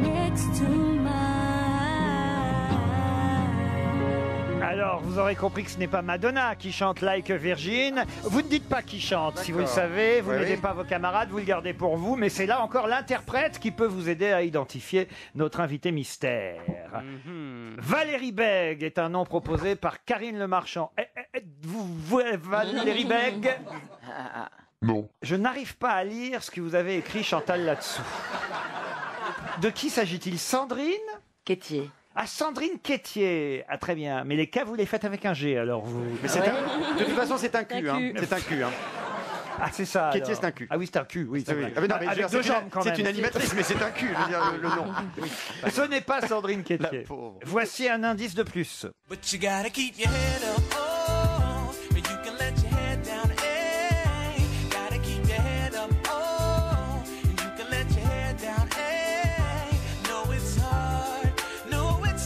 next to mine. Alors, vous aurez compris que ce n'est pas Madonna qui chante Like a Virgin. Vous ne dites pas qui chante, si vous le savez. Vous n'aidez pas vos camarades, vous le gardez pour vous. Mais c'est là encore l'interprète qui peut vous aider à identifier notre invité mystère. Valérie Bègue est un nom proposé par Karine Le Marchand. Vous, Valérie Bègue? Non. Je n'arrive pas à lire ce que vous avez écrit, Chantal, là-dessous. De qui s'agit-il? Sandrine Quétier. Ah, Sandrine Quétier. Ah, très bien. Mais les K, vous les faites avec un G, alors vous. Mais c'est de toute façon, c'est un cul. Hein. C'est un cul. Hein. Ah, c'est ça. Quétier, alors. c'est un cul. Ah oui, c'est un cul. Oui, c'est Ah oui. vrai. Ah, mais non, mais Avec je veux dire, deux jambes, quand même. c'est une animatrice, mais c'est un cul, je veux dire, le nom. Oui. Ce n'est pas Sandrine Quétier. Voici un indice de plus. But you gotta keep your head up, oh, but you can let your head down, hey. Gotta keep your head up, oh, and you can let your head down, hey. No, it's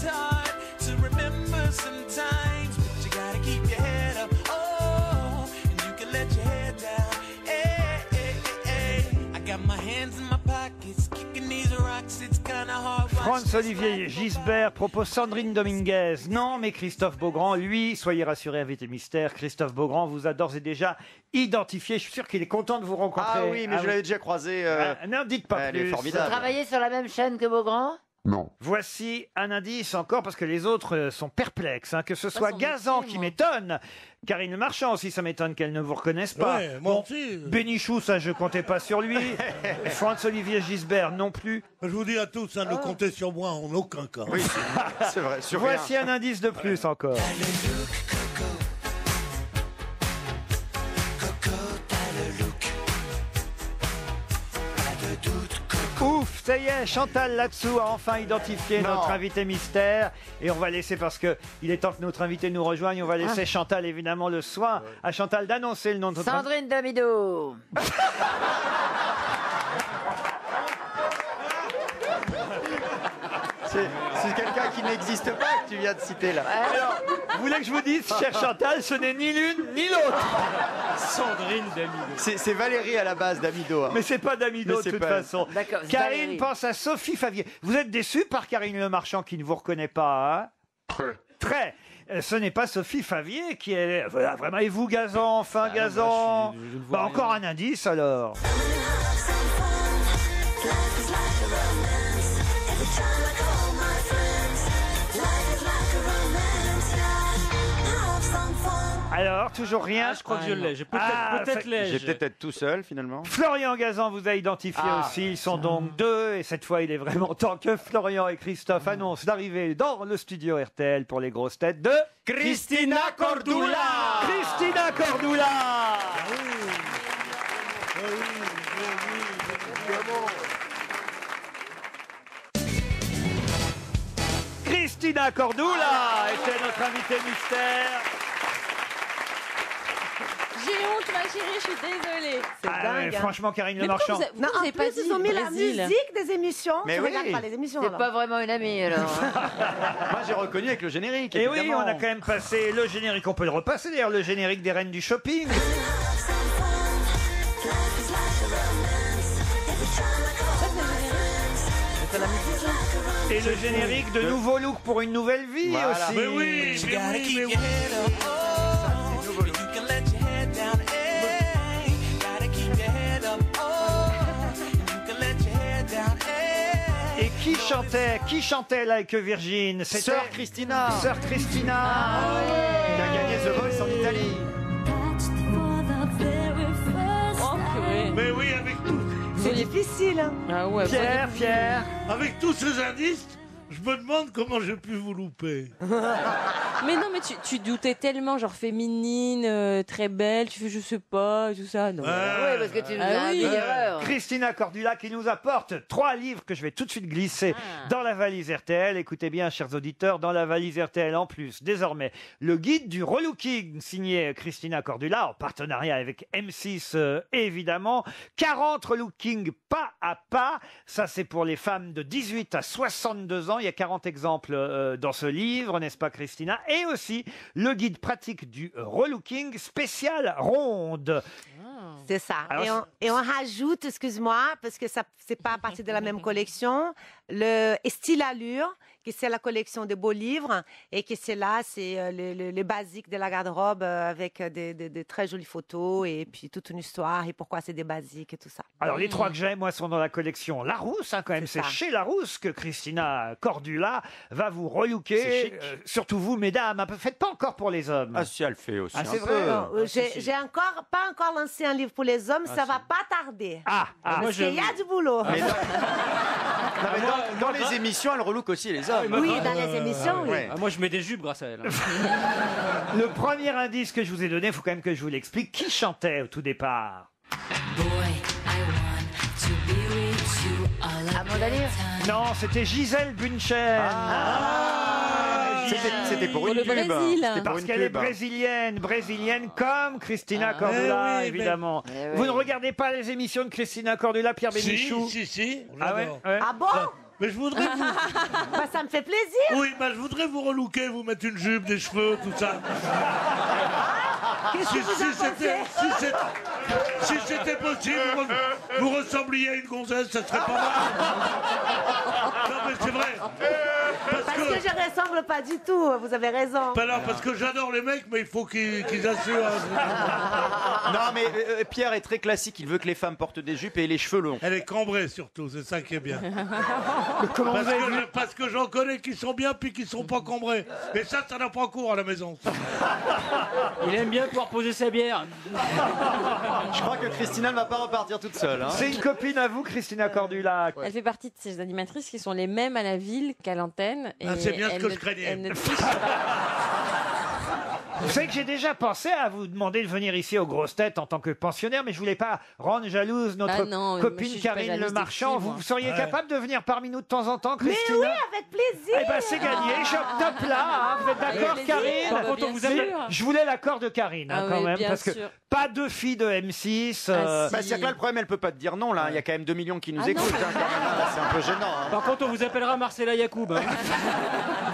hard to remember sometimes, but you gotta keep your head up, oh, and you can let your head down, hey, hey, hey, hey. I got my hands in my pockets, kicking these rocks, it's kinda hard. Franz-Olivier Gisbert propose Sandrine Dominguez. Non, mais Christophe Beaugrand, lui, soyez rassurés, invité mystère, Christophe Beaugrand vous a d'ores et déjà identifié. Je suis sûr qu'il est content de vous rencontrer. Ah oui, mais je l'avais déjà croisé. Non, dites pas elle plus. est formidable. Vous travaillez sur la même chaîne que Beaugrand? Non. Voici un indice encore, parce que les autres sont perplexes. Hein, que ce soit son Gazan métier, qui moi. m'étonne, Karine Le Marchand aussi, ça m'étonne qu'elle ne vous reconnaisse pas. Ouais, moi aussi. Bénichou, ça je comptais pas sur lui. Franz-Olivier Gisbert non plus. Je vous dis à tous, ne comptez sur moi en aucun cas. Oui, c'est vrai. Sur Voici rien. un indice de plus encore. Ouf, ça y est, Chantal là-dessous a enfin identifié Non. notre invité mystère. Et on va laisser, parce que il est temps que notre invité nous rejoigne, on va laisser Chantal évidemment le soin à Chantal d'annoncer le nom de notre invité. Sandrine Damido. C'est quelqu'un qui n'existe pas que tu viens de citer là. Alors, vous voulez que je vous dise, chère Chantal, ce n'est ni l'une ni l'autre. Sandrine Damido. C'est Valérie à la base d'Amido. Hein. Mais c'est pas d'Amido Mais de c'est toute pas- façon. D'accord, c'est Karine Valérie. pense à Sophie Favier. Vous êtes déçu par Karine Le Marchand qui ne vous reconnaît pas, hein? Très. Ce n'est pas Sophie Favier qui est... Voilà, vraiment, et vous, Gazan, enfin, Gazan je ne vois Bah, rien. encore un indice, alors. Alors, toujours rien. Ah, je crois que je l'ai. Peut-être Ah, ça- l'ai-je. J'ai peut-être être tout seul finalement. Florian Gazan vous a identifié Ah. aussi. Ils sont donc deux. Et cette fois, il est vraiment temps que Florian et Christophe annoncent l'arrivée dans le studio RTL pour les grosses têtes de Christina Cordula. Christina Cordula. Christina Cordula était notre invitée mystère. J'ai honte, ma chérie, je suis désolée. C'est Ah dingue. ouais, hein. franchement, Karine Le Mais pourquoi Marchand. vous Non, en avez pas plus, dit ils ont mis la Brésil. musique des émissions. Mais tu oui. regardes pas les émissions. C'est alors. pas vraiment une amie alors. Moi j'ai reconnu avec le générique. Et oui, évidemment. on a quand même passé le générique. On peut le repasser d'ailleurs, le générique des Reines du Shopping. Et le générique de Nouveau Look pour une nouvelle vie Voilà. aussi. Mais oui, You mais gotta oui, keep mais your oui. head up, oh, you can let your head down, hey. Gotta keep your head up, oh, chantait là avec Virgin? C'était Sœur Christina. Sœur Christina. Qui a gagné The Voice en Italie. Mais oui, avec tout. C'est difficile. Hein. Ah ouais, Pierre. Avec tous ces indices, je me demande comment j'ai pu vous louper. Mais non, mais tu doutais tellement, genre féminine, très belle, tu fais je sais pas, tout ça. Non. Ouais, parce que tu nous as Ah oui. mis l'erreur. Christina Cordula qui nous apporte 3 livres que je vais tout de suite glisser dans la valise RTL. Écoutez bien, chers auditeurs, dans la valise RTL en plus, désormais, le guide du relooking signé Christina Cordula en partenariat avec M6 évidemment. 40 relooking pas à pas. Ça, c'est pour les femmes de 18 à 62 ans. Il y a 40 exemples dans ce livre, n'est-ce pas, Christina? Et aussi le guide pratique du relooking spécial ronde. C'est ça. Alors, Et on rajoute, excuse-moi, parce que ça c'est pas à partir de la même collection, le style allure, que c'est la collection des beaux livres, et que c'est là, c'est les basiques de la garde-robe avec des très jolies photos, et puis toute une histoire, et pourquoi c'est des basiques et tout ça. Alors, les 3 que j'ai, moi, sont dans la collection Larousse, quand même. C'est chez Larousse que Christina Cordula va vous relooker. Surtout vous, mesdames. Faites pas encore pour les hommes. Ah si, elle fait aussi. Ah, c'est un vrai. peu. Non, j'ai pas encore lancé un livre pour les hommes, ça va pas tarder. Parce qu'il y a du boulot. Mais dans les émissions, elle relook aussi les hommes. Oui, dans les émissions, oui. Ah, moi, je mets des jupes grâce à elle. Le premier indice que je vous ai donné, il faut quand même que je vous l'explique. Qui chantait au tout départ? Amanda Lear. Non, c'était Gisèle Bunchen. C'était pour Pour une le pub. Brésil. C'était pour Parce une qu'elle est pub. brésilienne comme Christina Cordula, oui, évidemment. mais- Vous ne regardez pas les émissions de Christina Cordula, Pierre Bénichou? Si. Ah ouais, j'adore. ouais. Ah bon? Mais je voudrais vous... Bah, ça me fait plaisir. Oui, je voudrais vous relooker, vous mettre une jupe, des cheveux, tout ça. Qu'est-ce que vous en pensez? Si c'était possible, vous ressembliez à une gonzesse, ça serait pas mal. Non, mais c'est vrai. Parce que je ressemble pas du tout, vous avez raison. Ben non, parce que j'adore les mecs, mais il faut qu'ils assurent. Non, mais Pierre est très classique. Il veut que les femmes portent des jupes et les cheveux longs. Elle est cambrée surtout, c'est ça qui est bien. Comment vous avez vu? Parce que j'en connais qui sont bien puis qui sont pas cambrés. Et ça n'a pas cours à la maison. Il aime bien pouvoir poser sa bière. Je crois que Christina ne va pas repartir toute seule. Hein. C'est une copine à vous, Christina Cordula. Elle fait partie de ces animatrices qui sont les mêmes à la ville qu'à l'antenne. Ah, c'est bien ce elle que ne- je craignais. elle ne triche pas. Vous savez que j'ai déjà pensé à vous demander de venir ici aux grosses têtes en tant que pensionnaire, mais je voulais pas rendre jalouse notre Ah non, moi, copine je suis pas Karine jalouse Le Marchand. des filles, moi. Vous seriez Ouais. capable de venir parmi nous de temps en temps, Mais Christina? oui, avec plaisir. Eh ben c'est gagné, choc top là, hein. Vous êtes d'accord, Avec plaisir. Karine? Par contre, on vous appelle- Je voulais l'accord de Karine, Ah quand oui, même, bien parce que sûr. pas deux filles de M6. Ah, si. Bah, c'est que là, le problème, elle peut pas te dire non. Là, il y a quand même 2 millions qui nous Ah non, écoutent. mais- hein, quand même, là, c'est un peu gênant. hein. Par contre, on vous appellera Marcella Yacoub. Hein.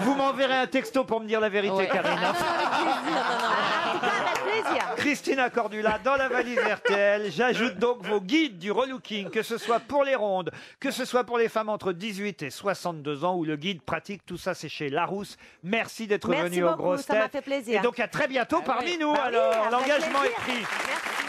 Vous m'enverrez un texto pour me dire la vérité, Ouais. Karine. Ah non, avec plaisir. En tout cas, avec plaisir. Christina Cordula, dans la valise RTL, j'ajoute donc vos guides du relooking, que ce soit pour les rondes, que ce soit pour les femmes entre 18 et 62 ans, ou le guide pratique, tout ça c'est chez Larousse. Merci d'être Merci venu aux beaucoup, grosses ça m'a têtes. fait plaisir. Et donc à très bientôt parmi nous, Bah oui, alors. avec L'engagement est plaisir. pris. Merci.